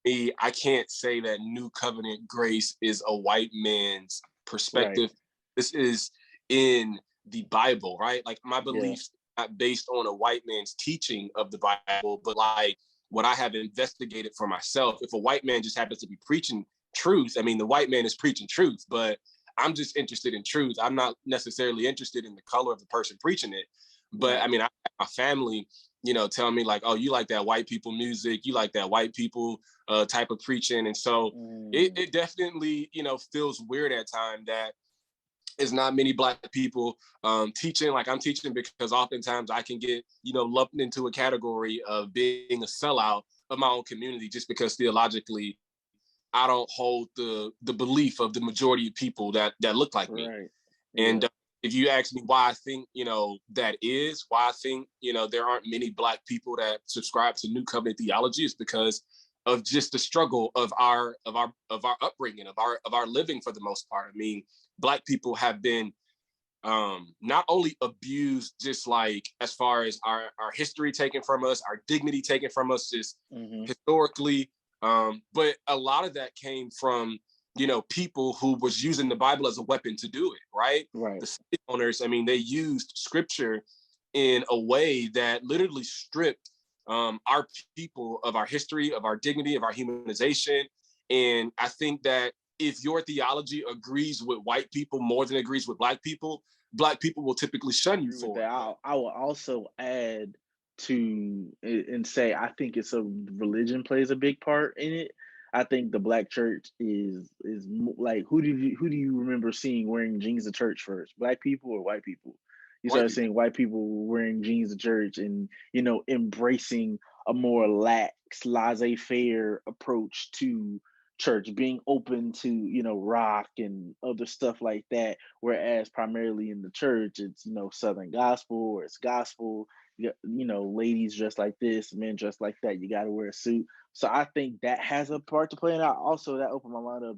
me, I can't say that new covenant grace is a white man's Right. perspective. This is in the Bible, right? Like my Yeah. beliefs not based on a white man's teaching of the Bible, but like what I have investigated for myself. If a white man just happens to be preaching truth, I mean, the white man is preaching truth, but I'm just interested in truth. I'm not necessarily interested in the color of the person preaching it. But Right. I mean, I have my family, tell me like, oh, you like that white people music, you like that white people type of preaching. And so it definitely, feels weird at times that is not many black people teaching like I'm teaching, because oftentimes I can get, lumped into a category of being a sellout of my own community just because theologically I don't hold the belief of the majority of people that look like me. Right. And Yeah. if you ask me why I think, that is, why I think, there aren't many black people that subscribe to New Covenant theology, is because of just the struggle of our upbringing, of our living for the most part. I mean, black people have been not only abused, just like as far as our history taken from us, our dignity taken from us, just historically, but a lot of that came from people who was using the Bible as a weapon to do it, right? Right. The slave owners, I mean, they used scripture in a way that literally stripped our people of our history, of our dignity, of our humanization. And I think that if your theology agrees with white people more than agrees with black people will typically shun you With for that, it. I will also add to and say I think it's a religion plays a big part in it. I think the black church is like who do you remember seeing wearing jeans to church first? Black people or white people? You White start people. seeing white people wearing jeans to church and embracing a more lax, laissez-faire approach to church, being open to rock and other stuff like that. Whereas primarily in the church, it's Southern gospel or it's gospel. Ladies dressed like this, men dressed like that. You got to wear a suit. So I think that has a part to play. And I also that opened my mind up.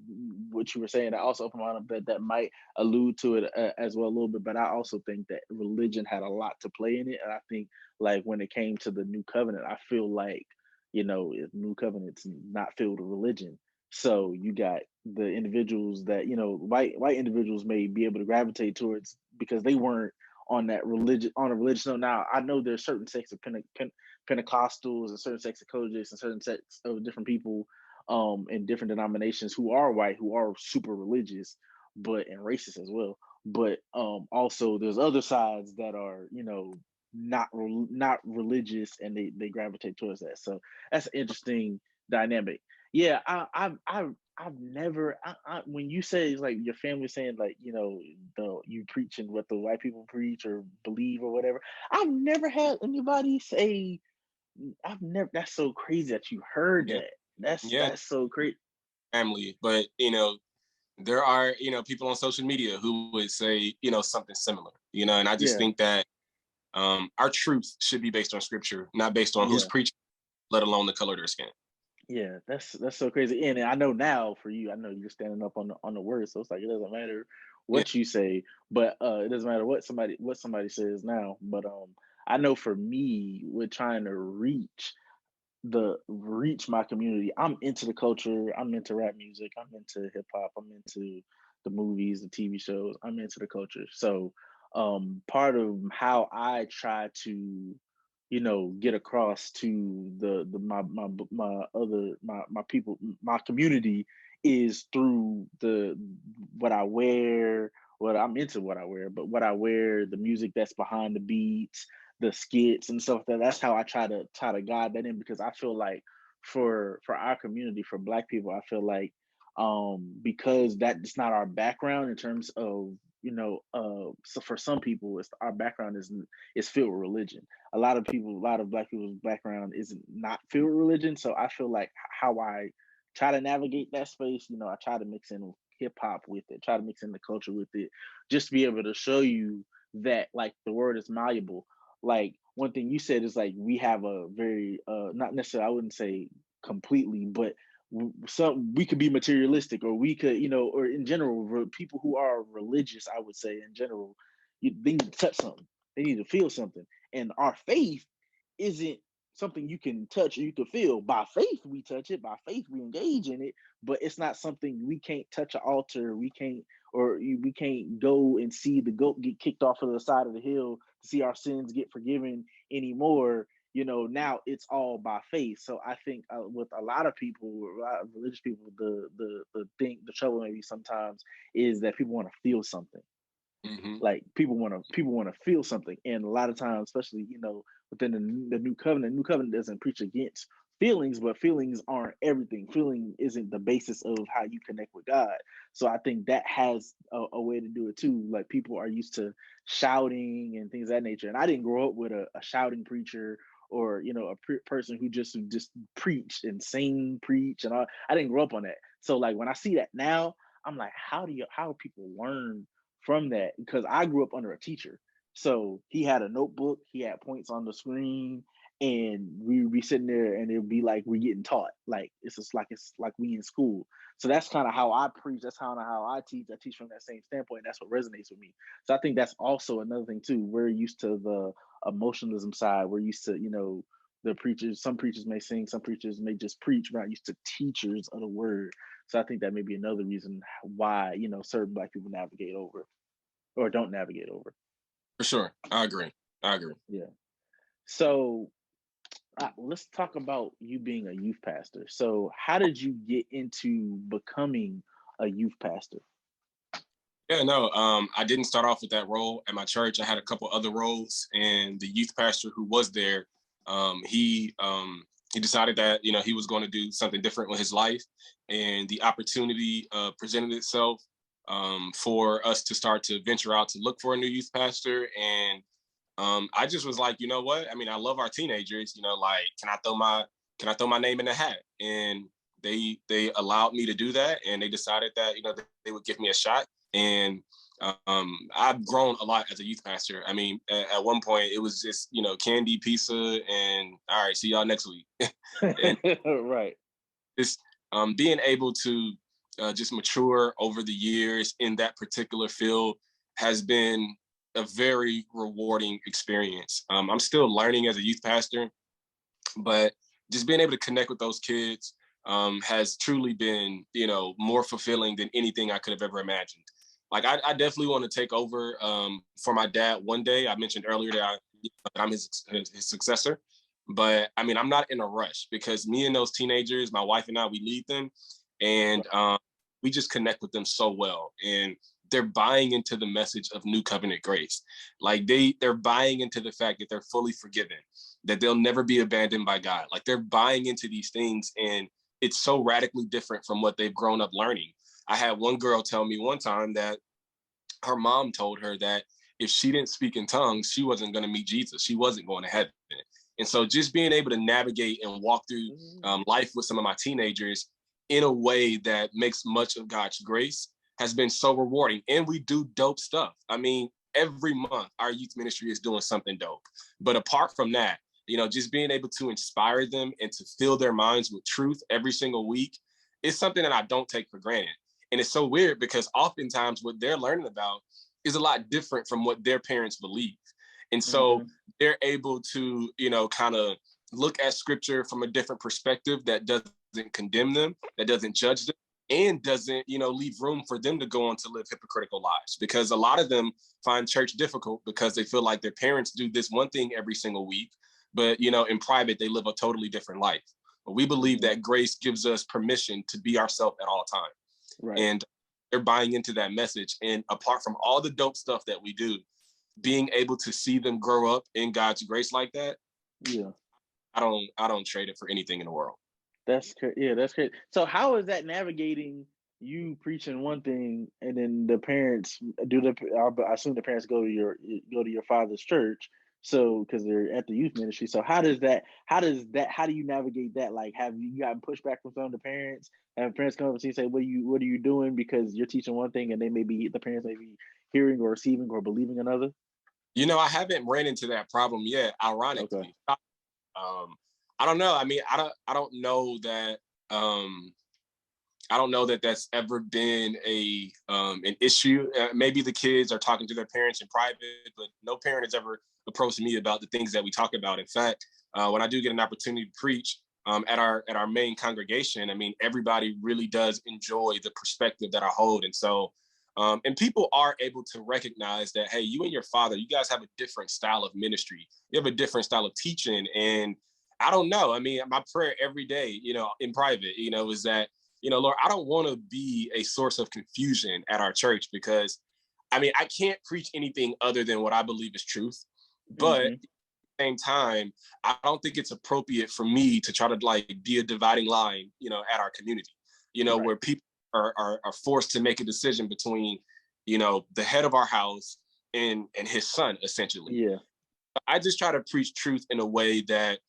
What you were saying, that also opened my mind up that might allude to it as well a little bit. But I also think that religion had a lot to play in it. And I think like when it came to the new covenant, I feel like if new covenant's not filled with religion, so you got the individuals that white individuals may be able to gravitate towards because they weren't on a religious note. Now I know there's certain sects of Pentecostals and certain sects of Kojics and certain sects of different people in different denominations who are white, who are super religious, but and racist as well. But also there's other sides that are not religious and they gravitate towards that. So that's an interesting dynamic. Yeah, I've never. When you say it's like your family saying like you preaching what the white people preach or believe or whatever. I've never had anybody say. I've never. That's so crazy that you heard Yeah, that. That's yeah, that's so crazy. family. But there are people on social media who would say something similar. And I just Yeah, think that our truth should be based on scripture, not based on who's yeah. preaching, let alone the color of their skin. Yeah, that's so crazy. And I know now for you, I know you're standing up on the word, so it's like it doesn't matter Yeah, what you say, but it doesn't matter what somebody says now. But I know for me, we're trying to reach my community. I'm into the culture. I'm into rap music. I'm into hip hop. I'm into the movies, the TV shows. I'm into the culture. So part of how I try to get across to the my people, my community, is through the what I wear, what I'm into, what I wear, but what I wear, the music that's behind the beats, the skits and stuff. That's how I try to guide that in, because I feel like for our community, for Black people, I feel like because that's not our background in terms of so for some people, it's our background is filled with religion. A lot of people, a lot of Black people's background isn't not filled with religion. So I feel like how I try to navigate that space, I try to mix in hip hop with it, try to mix in the culture with it, just to be able to show you that like the word is malleable. Like one thing you said is like we have a very not necessarily, I wouldn't say completely, but some we could be materialistic, or we could or in general people who are religious, I would say in general, they need to touch something, they need to feel something, and our faith isn't something you can touch or you can feel. By faith, we touch it. By faith, we engage in it. But it's not something we can't touch an altar. We can't, we can't go and see the goat get kicked off of the side of the hill to see our sins get forgiven anymore. You know, now it's all by faith. So I think with a lot of people, a lot of religious people, the trouble maybe sometimes is that people want to feel something. Mm-hmm. Like people want to feel something, and a lot of times, especially within the new covenant doesn't preach against feelings, but feelings aren't everything. Feeling isn't the basis of how you connect with God. So I think that has a way to do it too. Like people are used to shouting and things of that nature, and I didn't grow up with a shouting preacher or a person who just preached and preach and all. I didn't grow up on that. So like when I see that now, I'm like, how people learn from that? Because I grew up under a teacher. So he had a notebook, he had points on the screen, and we would be sitting there and it would be like we're getting taught. Like it's like we in school. So that's kind of how I preach. That's kind of how I teach. I teach from that same standpoint. That's what resonates with me. So I think that's also another thing too. We're used to the emotionalism side. We're used to, the preachers, some preachers may sing, some preachers may just preach. We're not used to teachers of the word. So I think that may be another reason why, certain Black people navigate over or don't navigate over. For sure. I agree. Yeah. So let's talk about you being a youth pastor. So how did you get into becoming a youth pastor? Yeah, no, I didn't start off with that role at my church. I had a couple other roles, and the youth pastor who was there, he decided that he was going to do something different with his life, and the opportunity presented itself for us to start to venture out to look for a new youth pastor. And I just was like, you know what? I mean, I love our teenagers. Like, can I throw my name in the hat? And they allowed me to do that, and they decided that they would give me a shot. And I've grown a lot as a youth pastor. I mean, at one point it was just, candy, pizza, and all right, see y'all next week. And right. Just being able to just mature over the years in that particular field has been a very rewarding experience. I'm still learning as a youth pastor, but just being able to connect with those kids has truly been, more fulfilling than anything I could have ever imagined. Like I definitely want to take over for my dad one day. I mentioned earlier that I'm his successor, but I mean, I'm not in a rush because me and those teenagers, my wife and I, we lead them, and we just connect with them so well, and they're buying into the message of new covenant grace. Like they're buying into the fact that they're fully forgiven, that they'll never be abandoned by God. Like they're buying into these things, and it's so radically different from what they've grown up learning. I had one girl tell me one time that her mom told her that if she didn't speak in tongues, she wasn't going to meet Jesus. She wasn't going to heaven. And so just being able to navigate and walk through life with some of my teenagers in a way that makes much of God's grace has been so rewarding. And we do dope stuff. I mean, every month our youth ministry is doing something dope. But apart from that, just being able to inspire them and to fill their minds with truth every single week is something that I don't take for granted. And it's so weird because oftentimes what they're learning about is a lot different from what their parents believe. And so they're able to, kind of look at scripture from a different perspective that doesn't condemn them, that doesn't judge them, and doesn't, leave room for them to go on to live hypocritical lives. Because a lot of them find church difficult because they feel like their parents do this one thing every single week, but, in private, they live a totally different life. But we believe that grace gives us permission to be ourselves at all times. Right. And they're buying into that message. And apart from all the dope stuff that we do, being able to see them grow up in God's grace like that, I don't trade it for anything in the world. That's great. Yeah, that's great. So how is that navigating you preaching one thing and then the parents I assume the parents go to your father's church, so because they're at the youth ministry. So how do you navigate that? Like, have you gotten pushback from some of the parents? Have parents come up to you and say, what are you doing? Because you're teaching one thing and the parents may be hearing or receiving or believing another? I haven't ran into that problem yet, ironically. Okay. I don't know. I mean, I don't know that I don't know that that's ever been an issue. Maybe the kids are talking to their parents in private, but no parent has ever approached me about the things that we talk about. In fact, when I do get an opportunity to preach at our main congregation, I mean, everybody really does enjoy the perspective that I hold. And so, and people are able to recognize that, hey, you and your father, you guys have a different style of ministry. You have a different style of teaching. And I don't know. I mean, my prayer every day, in private, is that, Lord, I don't want to be a source of confusion at our church, because I mean, I can't preach anything other than what I believe is truth. But at the same time, I don't think it's appropriate for me to try to like be a dividing line, at our community, Right. where people are forced to make a decision between, the head of our house and his son, essentially. Yeah. I just try to preach truth in a way that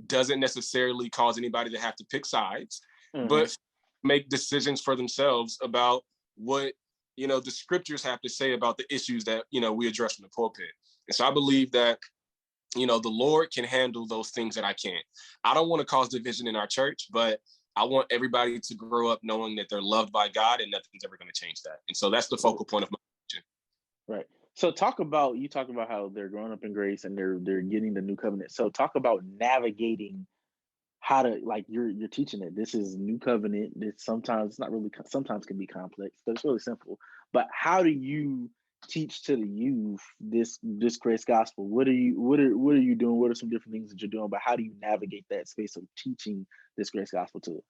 doesn't necessarily cause anybody to have to pick sides, but make decisions for themselves about what, the scriptures have to say about the issues that, we address in the pulpit. And so I believe that, the Lord can handle those things that I can't. I don't want to cause division in our church, but I want everybody to grow up knowing that they're loved by God, and nothing's ever going to change that. And so that's the focal point of my religion. Right. So you talk about how they're growing up in grace and they're getting the new covenant. So talk about navigating how to, like, you're teaching it. This is new covenant. It's sometimes not really, sometimes can be complex, but it's really simple. But how do you teach to the youth this grace gospel? What are you doing? What are some different things that you're doing? But how do you navigate that space of teaching this grace gospel to it?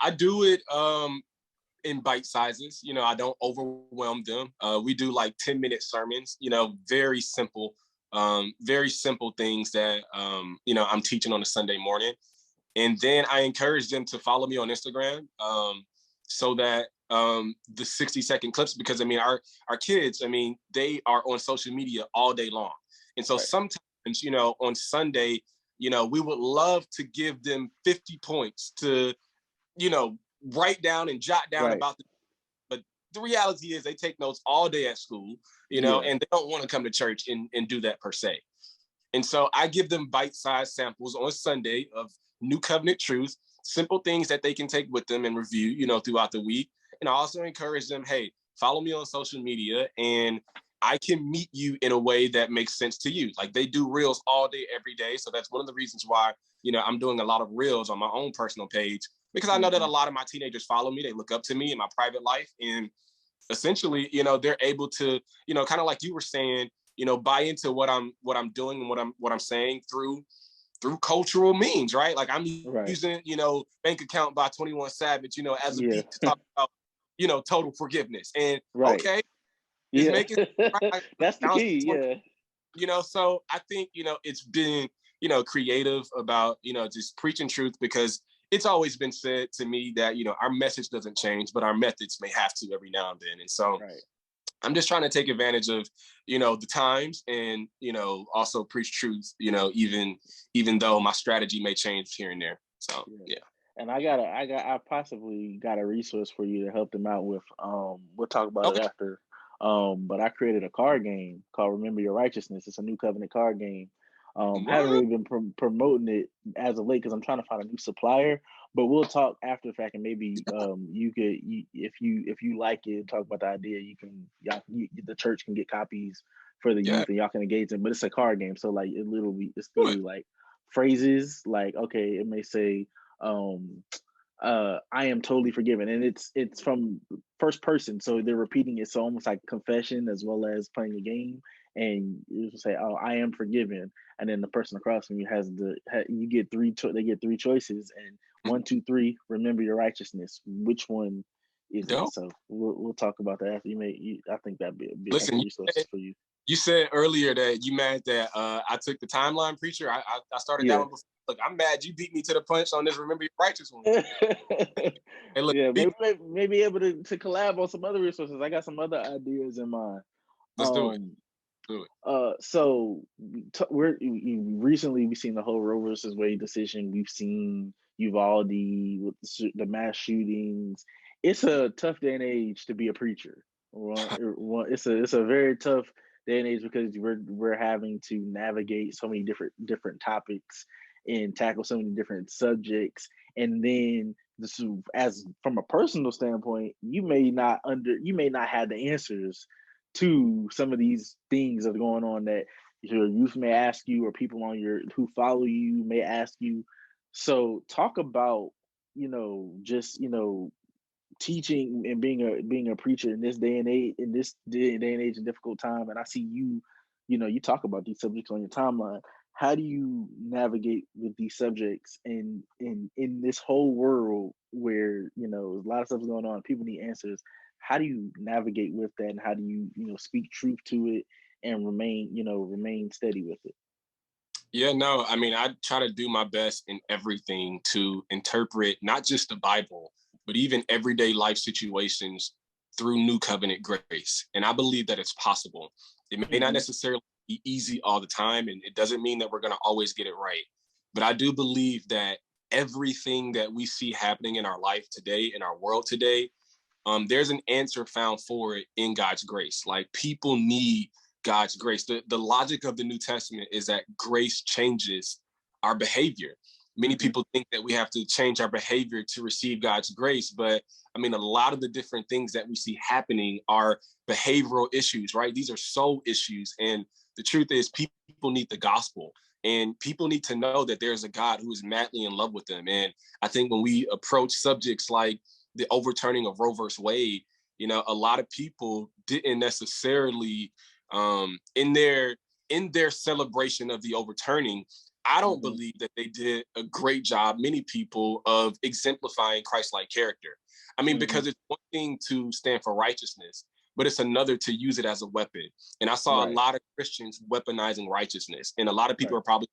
I do it in bite sizes. I don't overwhelm them. We do like 10-minute sermons, very simple things that, I'm teaching on a Sunday morning. And then I encourage them to follow me on Instagram, so that the 60-second clips, because I mean, our kids, I mean, they are on social media all day long. And so sometimes, on Sunday, we would love to give them 50 points to, write down and jot down about the, but the reality is they take notes all day at school, and they don't want to come to church and do that per se. And so I give them bite-sized samples on Sunday of new covenant truth, simple things that they can take with them and review, throughout the week. And I also encourage them, hey, follow me on social media and I can meet you in a way that makes sense to you. Like, they do reels all day, every day. So that's one of the reasons why, I'm doing a lot of reels on my own personal page, because I know that a lot of my teenagers follow me. They look up to me in my private life. And essentially, they're able to, kind of like you were saying, buy into what I'm doing and what I'm saying through cultural means, right? Like, I'm using, Bank Account by 21 Savage, as a beat to talk about, total forgiveness. And okay, is making right? That's the key. So I think, it's been, creative about, just preaching truth, because it's always been said to me that, our message doesn't change, but our methods may have to every now and then. And so I'm just trying to take advantage of, the times and, also preach truth, even though my strategy may change here and there. So, yeah. And I possibly got a resource for you to help them out with. We'll talk about it after. But I created a card game called Remember Your Righteousness. It's a new covenant card game. I haven't really been promoting it as of late because I'm trying to find a new supplier. But we'll talk after the fact, and maybe if you like it, talk about the idea. The church can get copies for the youth, and y'all can engage them. But it's a card game, so like it's literally like phrases. Like, okay, it may say, I am totally forgiven, and it's from first person, so they're repeating it, so almost like confession as well as playing a game. And you say, oh, I am forgiven, and then the person across from you you get they get three choices, and 1, 2, 3, remember your righteousness. Which one is it? So we'll talk about that after. I think that'd be a resource for you. You said earlier that you mad that I took the timeline preacher. I started that one before. Look, I'm mad you beat me to the punch on this Remember Your Righteous one. Hey, look, maybe able to collab on some other resources. I got some other ideas in mind. Let's do it. So recently we've seen the whole Roe versus Wade decision. We've seen Uvalde with the mass shootings. It's a tough day and age to be a preacher. It's a very tough day and age because we're having to navigate so many different topics and tackle so many different subjects. And then as from a personal standpoint, you may not have the answers to some of these things that are going on that your youth may ask you, or people on your who follow you may ask you. So talk about, just, teaching and being a preacher in this day and age, and difficult time. And I see you, you talk about these subjects on your timeline. How do you navigate with these subjects in this whole world where, a lot of stuff's going on, people need answers? How do you navigate with that, and how do you, speak truth to it and remain steady with it? Yeah, no, I mean, I try to do my best in everything to interpret not just the Bible, but even everyday life situations through new covenant grace. And I believe that it's possible. It may not Hmm. necessarily be easy all the time, and it doesn't mean that we're going to always get it right. But I do believe that everything that we see happening in our life today, in our world today, there's an answer found for it in God's grace. Like, people need God's grace. The logic of the New Testament is that grace changes our behavior. Many Hmm. people think that we have to change our behavior to receive God's grace, but I mean, a lot of the different things that we see happening are behavioral issues, right? These are soul issues. And the truth is, people need the gospel. And people need to know that there's a God who is madly in love with them. And I think when we approach subjects like the overturning of Roe versus Wade, a lot of people didn't necessarily in their celebration of the overturning, I don't Hmm. believe that they did a great job, many people, of exemplifying Christ-like character. I mean, Hmm. because it's one thing to stand for righteousness, but it's another to use it as a weapon. And I saw a Right. lot of Christians weaponizing righteousness. And a lot of people Right. are probably,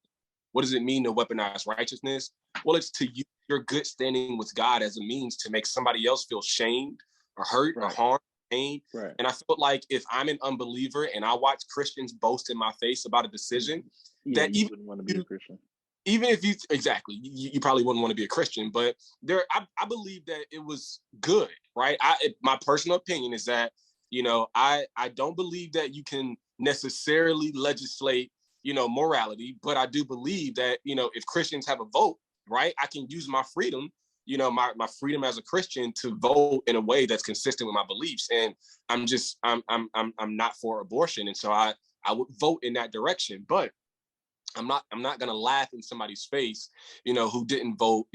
what does it mean to weaponize righteousness? Well, it's to use your good standing with God as a means to make somebody else feel shamed or hurt or Right. harmed, pain. Right. And I felt like if I'm an unbeliever and I watch Christians boast in my face about a decision, Mhm. Yeah, that you wouldn't want to be a you, Christian. even if you exactly, you probably wouldn't want to be a Christian, but I believe that it was good, right? My personal opinion is that I don't believe that you can necessarily legislate morality, but I do believe that if Christians have a vote, right, I can use my freedom, my freedom as a Christian to vote in a way that's consistent with my beliefs. And I'm not for abortion, and so I would vote in that direction, but I'm not gonna laugh in somebody's face, who didn't vote,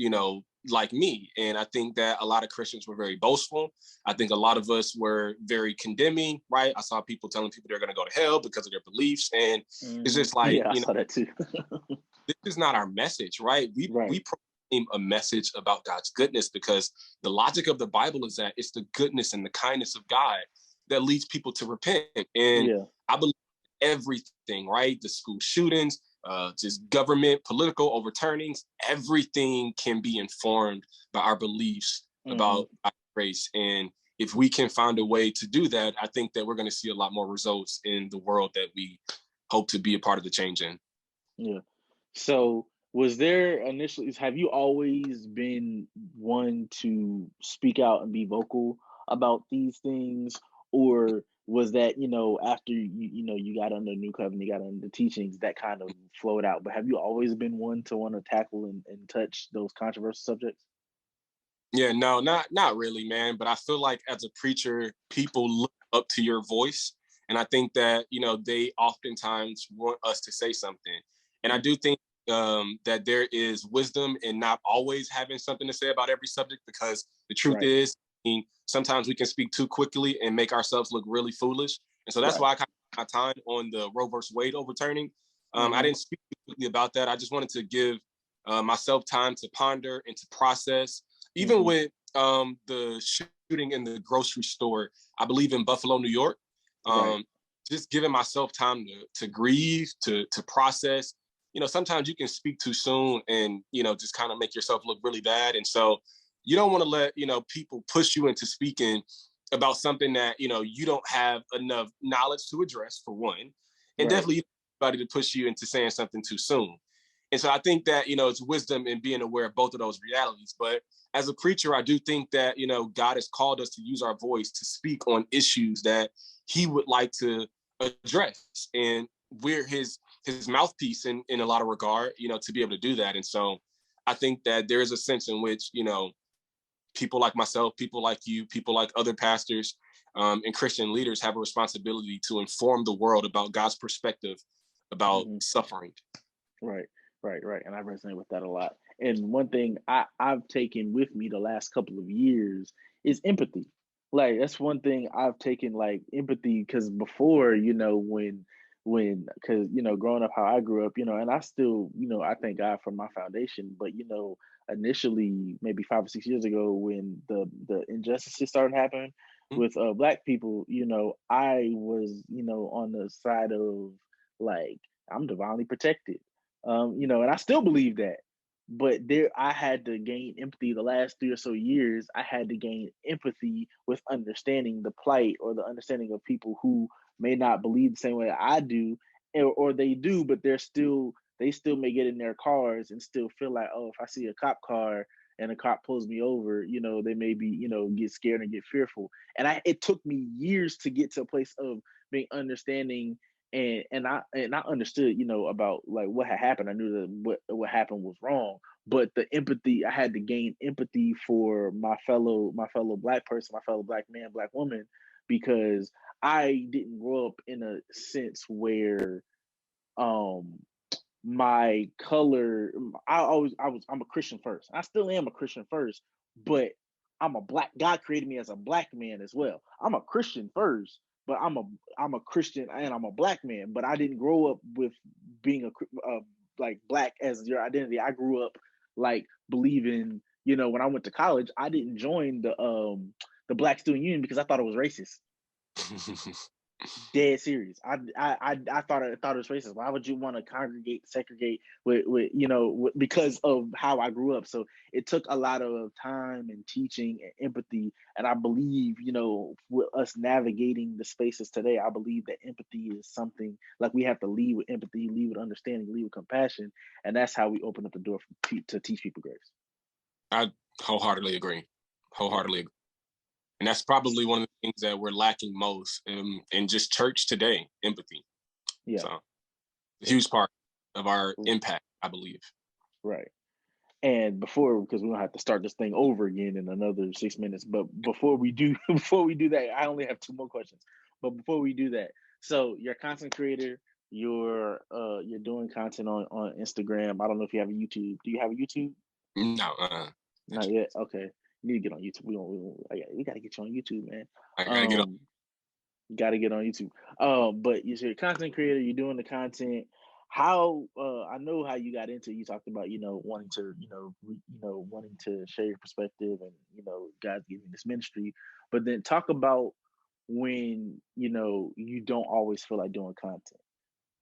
like me. And I think that a lot of Christians were very boastful. I think a lot of us were very condemning, right? I saw people telling people they're gonna go to hell because of their beliefs. And it's Hmm. just like, Yeah, I saw that too. this is not our message, right? We Right. proclaim a message about God's goodness, because the logic of the Bible is that it's the goodness and the kindness of God that leads people to repent. And Yeah. I believe everything, right? The school shootings, just government, political overturnings, everything can be informed by our beliefs Hmm. about our race. And if we can find a way to do that, I think that we're going to see a lot more results in the world that we hope to be a part of the change in. Yeah. So, was there initially? Have you always been one to speak out and be vocal about these things, or was that, after you got under new covenant, you got under the teachings that kind of flowed out? But have you always been one to want to tackle and touch those controversial subjects? Yeah, no, not really, man. But I feel like as a preacher, people look up to your voice, and I think that they oftentimes want us to say something. And I do think that there is wisdom in not always having something to say about every subject, because the truth Right. is, I mean, sometimes we can speak too quickly and make ourselves look really foolish. And so that's Right. why I kind of my time on the Roe versus Wade overturning. I Hmm. didn't speak too quickly about that. I just wanted to give myself time to ponder and to process, even Hmm. with the shooting in the grocery store, I believe in Buffalo, New York. Right. Um, just giving myself time to grieve, to process. Sometimes you can speak too soon and, just kind of make yourself look really bad. And so you don't want to let, people push you into speaking about something that, you don't have enough knowledge to address, for one. And Right. definitely anybody to push you into saying something too soon. And so I think that, it's wisdom in being aware of both of those realities. But as a preacher, I do think that, God has called us to use our voice to speak on issues that he would like to address. And we're his mouthpiece in a lot of regard, to be able to do that. And so I think that there is a sense in which, people like myself, people like you, people like other pastors, and Christian leaders have a responsibility to inform the world about God's perspective about suffering. Right. And I resonate with that a lot. And one thing I've taken with me the last couple of years is empathy. Like that's one thing I've taken, like empathy, because before, because growing up how I grew up, and I still, I thank God for my foundation, but initially maybe 5 or 6 years ago when the injustices started happening with black people, I was, on the side of like I'm divinely protected. And I still believe that. But I had to gain empathy the last 3 or so years. I had to gain empathy with understanding the plight or the understanding of people who may not believe the same way I do, or they do, but they still may get in their cars and still feel like, oh, if I see a cop car and a cop pulls me over, they may be, get scared and get fearful. And it took me years to get to a place of being understanding, and I understood, about like what had happened. I knew that what happened was wrong, but the empathy, I had to gain empathy for my fellow black person, my fellow black man, black woman, because I didn't grow up in a sense where my color, I'm a Christian first. I still am a Christian first, but I'm a black, God created me as a black man as well. I'm a Christian first, but I'm a Christian and I'm a black man, but I didn't grow up with being like black as your identity. I grew up like believing, when I went to college, I didn't join the Black Student Union because I thought it was racist. Dead serious. I thought it was racist. Why would you want to segregate with because of how I grew up? So it took a lot of time and teaching and empathy. And I believe, with us navigating the spaces today, I believe that empathy is something like we have to lead with empathy, lead with understanding, lead with compassion, and that's how we open up the door to teach people grace. I wholeheartedly agree. And that's probably one of the things that we're lacking most in just church today, empathy. Yeah. So a huge part of our impact, I believe. Right. And because we don't have to start this thing over again in another 6 minutes, but before we do that, I only have 2 more questions. But before we do that, so you're a content creator, you're doing content on Instagram. I don't know if you have a YouTube. Do you have a YouTube? No, not yet. Okay. You need to get on YouTube. We gotta get you on YouTube, man. I gotta get on. You gotta get on YouTube. But you're a content creator. You're doing the content. How I know how you got into it. You talked about wanting to wanting to share your perspective, and God's giving you this ministry. But then talk about when you don't always feel like doing content.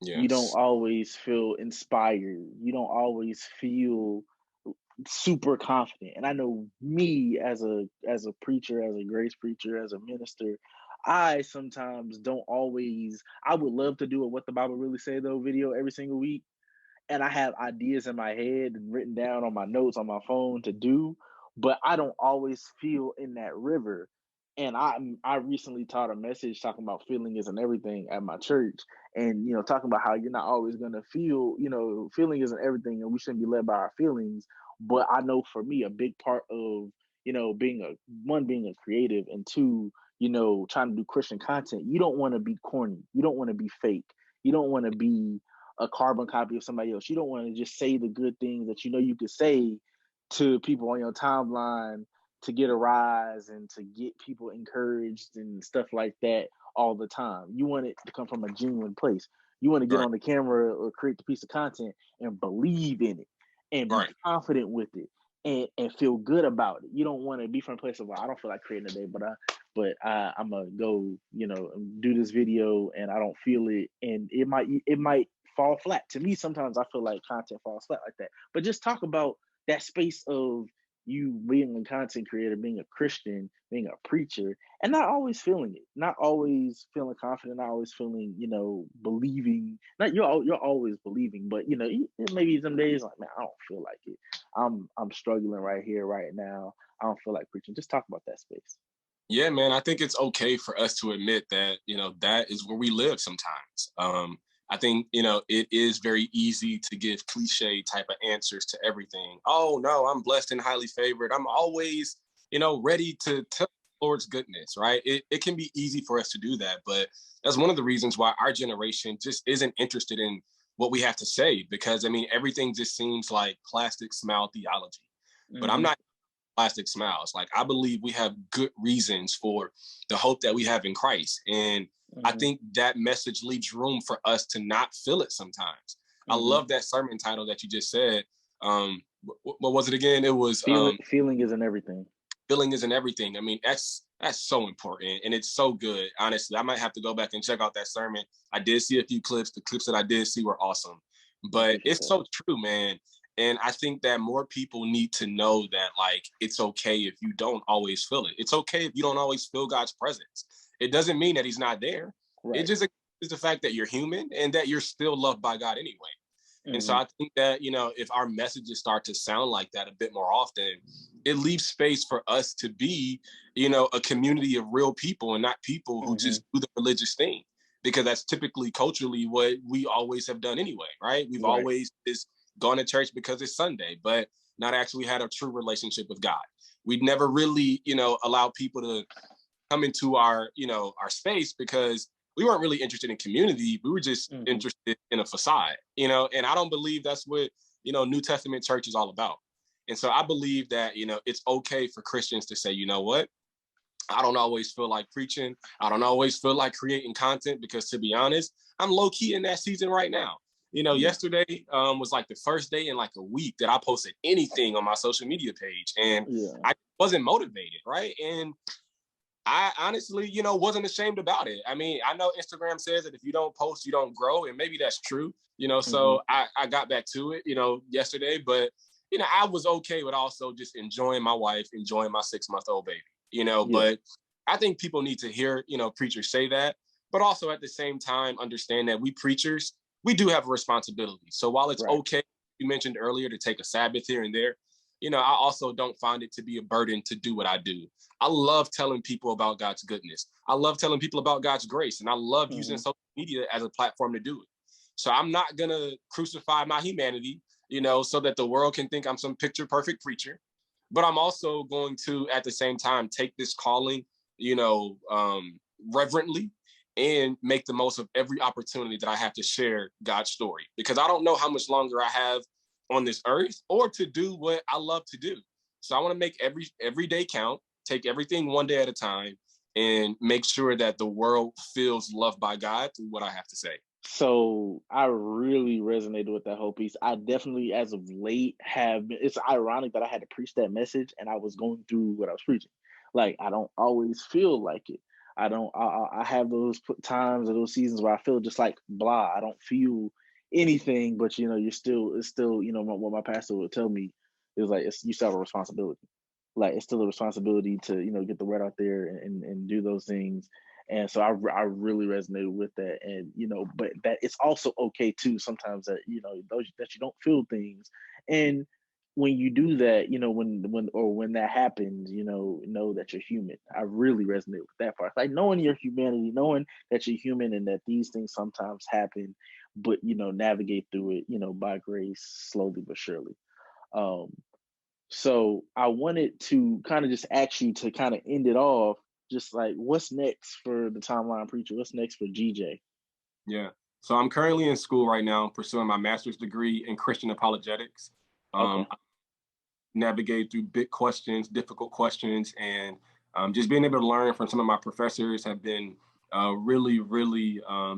Yes. You don't always feel inspired. You don't always feel super confident. And I know me as a preacher, as a grace preacher, as a minister, I sometimes don't always. I would love to do a What the Bible Really Say Though video every single week, and I have ideas in my head and written down on my notes on my phone to do, but I don't always feel in that river. And I recently taught a message talking about feeling isn't everything at my church, and talking about how you're not always gonna feel, feeling isn't everything, and we shouldn't be led by our feelings. But I know for me, a big part of being a creative, and two, trying to do Christian content, you don't want to be corny, you don't want to be fake, you don't want to be a carbon copy of somebody else. You don't want to just say the good things that you could say to people on your timeline to get a rise and to get people encouraged and stuff like that all the time. You want it to come from a genuine place. You want to get on the camera or create the piece of content and believe in it and be confident with it and feel good about it. You don't want to be from a place of, well, I don't feel like creating today, but I'm gonna go, do this video and I don't feel it, and it might fall flat. To me, sometimes I feel like content falls flat like that. But just talk about that space of you being a content creator, being a Christian, being a preacher, and not always feeling it, not always feeling confident, not always feeling, believing. Not you're always believing, but maybe some days like, man, I don't feel like it. I'm struggling right here, right now. I don't feel like preaching. Just talk about that space. Yeah, man, I think it's okay for us to admit that, that is where we live sometimes. I think, it is very easy to give cliche type of answers to everything. Oh, no, I'm blessed and highly favored. I'm always, ready to tell the Lord's goodness, right? It can be easy for us to do that, but that's one of the reasons why our generation just isn't interested in what we have to say, because I mean, everything just seems like plastic smile theology, but I'm not plastic smiles. Like, I believe we have good reasons for the hope that we have in Christ. And I think that message leaves room for us to not feel it sometimes. I love that sermon title that you just said. What was it again? It was feeling isn't everything. Feeling isn't everything. I mean, that's so important, and it's so good. Honestly, I might have to go back and check out that sermon. I did see a few clips. The clips that I did see were awesome, but it's so true, man. And I think that more people need to know that, like, it's okay if you don't always feel it. It's okay if you don't always feel God's presence. It doesn't mean that he's not there. Right. It just is the fact that you're human and that you're still loved by God anyway. And so I think that, you know, if our messages start to sound like that a bit more often, it leaves space for us to be, you know, a community of real people and not people who just do the religious thing, because that's typically culturally what we always have done anyway, right? We've always just gone to church because it's Sunday, but not actually had a true relationship with God. We'd never really, you know, allowed people to come into our, you know, our space because we weren't really interested in community. We were just interested in a facade, you know, and I don't believe that's what, you know, New Testament church is all about. And so I believe that, you know, it's okay for Christians to say, you know what, I don't always feel like preaching. I don't always feel like creating content, because to be honest, I'm low key in that season right now. You know, yesterday was like the first day in like a week that I posted anything on my social media page, and I wasn't motivated. Right. And I honestly, you know, wasn't ashamed about it. I mean, I know Instagram says that if you don't post, you don't grow. And maybe that's true, you know, so I got back to it, you know, yesterday. But, you know, I was okay with also just enjoying my wife, enjoying my 6-month-old baby, you know, but I think people need to hear, you know, preachers say that, but also at the same time, understand that we preachers, we do have a responsibility. So while it's okay, you mentioned earlier, to take a Sabbath here and there, you know, I also don't find it to be a burden to do what I do. I love telling people about God's goodness. I love telling people about God's grace. And I love using social media as a platform to do it. So I'm not going to crucify my humanity, you know, so that the world can think I'm some picture perfect preacher. But I'm also going to, at the same time, take this calling, you know, reverently, and make the most of every opportunity that I have to share God's story, because I don't know how much longer I have on this earth or to do what I love to do. So I want to make every day count, take everything one day at a time, and make sure that the world feels loved by God through what I have to say. So I really resonated with that whole piece. I definitely, as of late, have been. It's ironic that I had to preach that message and I was going through what I was preaching. Like, I don't always feel like it. I have those times or those seasons where I feel just like blah. I don't feel anything, but you know, it's still, you know, what my pastor would tell me is like, you still have a responsibility. Like, it's still a responsibility to, you know, get the word out there and do those things. And so I really resonated with that. And, you know, but that it's also okay too sometimes that, you know, that you don't feel things. And when you do that, you know, when that happens, you know that you're human. I really resonate with that part. Like, knowing your humanity, knowing that you're human and that these things sometimes happen, but, you know, navigate through it, you know, by grace, slowly but surely. So I wanted to kind of just ask you to kind of end it off, just like, what's next for the Timeline Preacher? What's next for GJ? Yeah. So I'm currently in school right now, pursuing my master's degree in Christian apologetics. I navigate through big questions, difficult questions, and just being able to learn from some of my professors have been really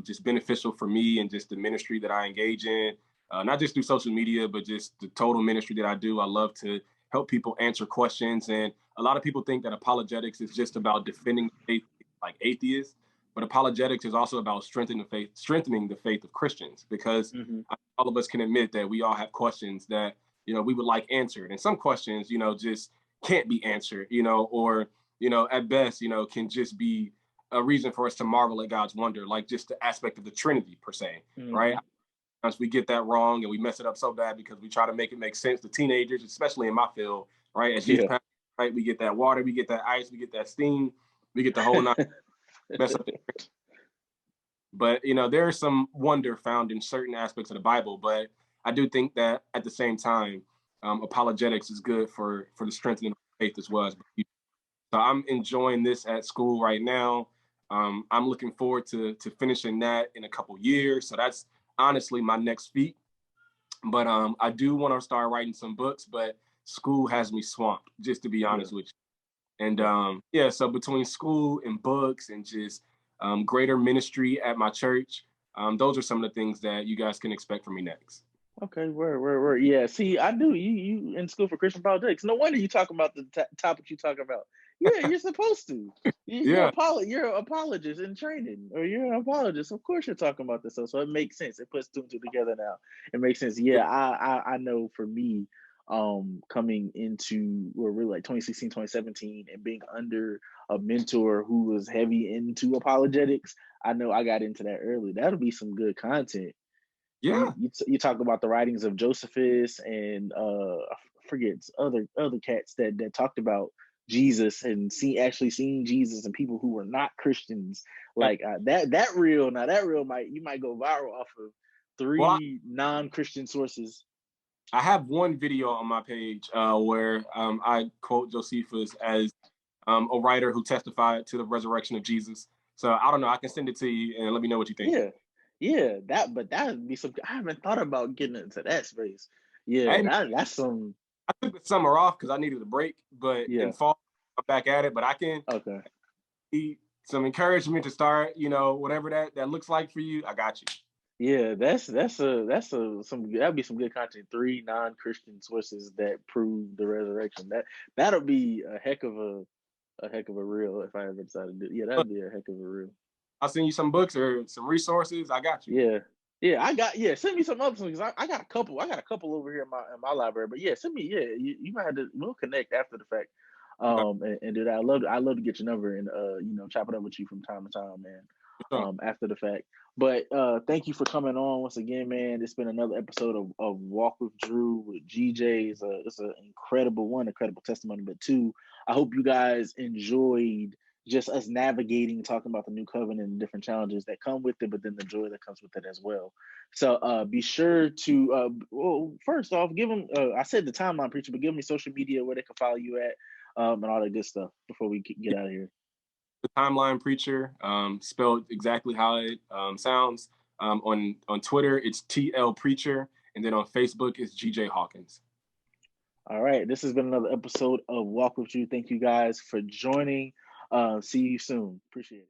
just beneficial for me and just the ministry that I engage in, not just through social media, but just the total ministry that I do. I love to help people answer questions. And a lot of people think that apologetics is just about defending the faith like atheists, but apologetics is also about strengthening the faith of Christians, because all of us can admit that we all have questions that, you know, we would like answered. And some questions, you know, just can't be answered, you know, or, you know, at best, you know, can just be a reason for us to marvel at God's wonder, like just the aspect of the Trinity per se, right? Sometimes we get that wrong and we mess it up so bad because we try to make it make sense to teenagers, especially in my field, right? As youth pastors, right? We get that water, we get that ice, we get that steam, we get the whole nine, mess up the. But, you know, there is some wonder found in certain aspects of the Bible, but I do think that at the same time, apologetics is good for the strengthening of faith as well. So I'm enjoying this at school right now. I'm looking forward to finishing that in a couple years. So that's honestly my next feat. But I do want to start writing some books, but school has me swamped, just to be honest with you. And yeah, so between school and books and just greater ministry at my church, those are some of the things that you guys can expect from me next. Okay, where? Yeah, see, I do. You in school for Christian politics. No wonder you talk about the topics you talk about. Yeah, you're supposed to. Yeah, You're an apologist in training, or you're an apologist. Of course, you're talking about this. So it makes sense. It puts two and two together now. It makes sense. Yeah, I know for me, coming into well, really like 2016, 2017, and being under a mentor who was heavy into apologetics, I know I got into that early. That'll be some good content. yeah, You talk about the writings of Josephus and I forget other cats that talked about Jesus and actually seeing Jesus and people who were not Christians yeah. like that reel might go viral off of Well, three non-Christian sources. I have one video on my page where I quote Josephus as a writer who testified to the resurrection of Jesus. So I don't know. I can send it to you and let me know what you think. Yeah, yeah, that would be some. I haven't thought about getting into that space. Yeah, Hey, man, that's some. I took the summer off because I needed a break, but in Yeah, fall I'm back at it. But I can okay. need some encouragement to start. Whatever that looks like for you, I got you. Yeah, that's a some that'd be some good content. Three non-Christian sources that prove the resurrection. That'll be a heck of a reel if I ever decided to do. Yeah, Look, that'd be a heck of a reel. I'll send you some books or some resources. I got you. Yeah, yeah, Send me some others because I got a couple. I got a couple over here in my library. But yeah, send me. Yeah, you might have to. We'll connect after the fact. Okay. And do that. I love to get your number and chop it up with you from time to time, man. For sure. After the fact. But thank you for coming on once again, man. It's been another episode of Walk with Drew with GJ. It's an incredible testimony. But two, I hope you guys enjoyed just us navigating, talking about the new covenant and different challenges that come with it, but then the joy that comes with it as well. So be sure to well, first off, give them. I said the timeline preacher, but give me social media where they can follow you at, and all that good stuff before we get out of here. The Timeline Preacher, spelled exactly how it sounds. On Twitter, it's TL Preacher, and then on Facebook, it's GJ Hawkins. All right, this has been another episode of Walk with You. Thank you guys for joining. See you soon. Appreciate it.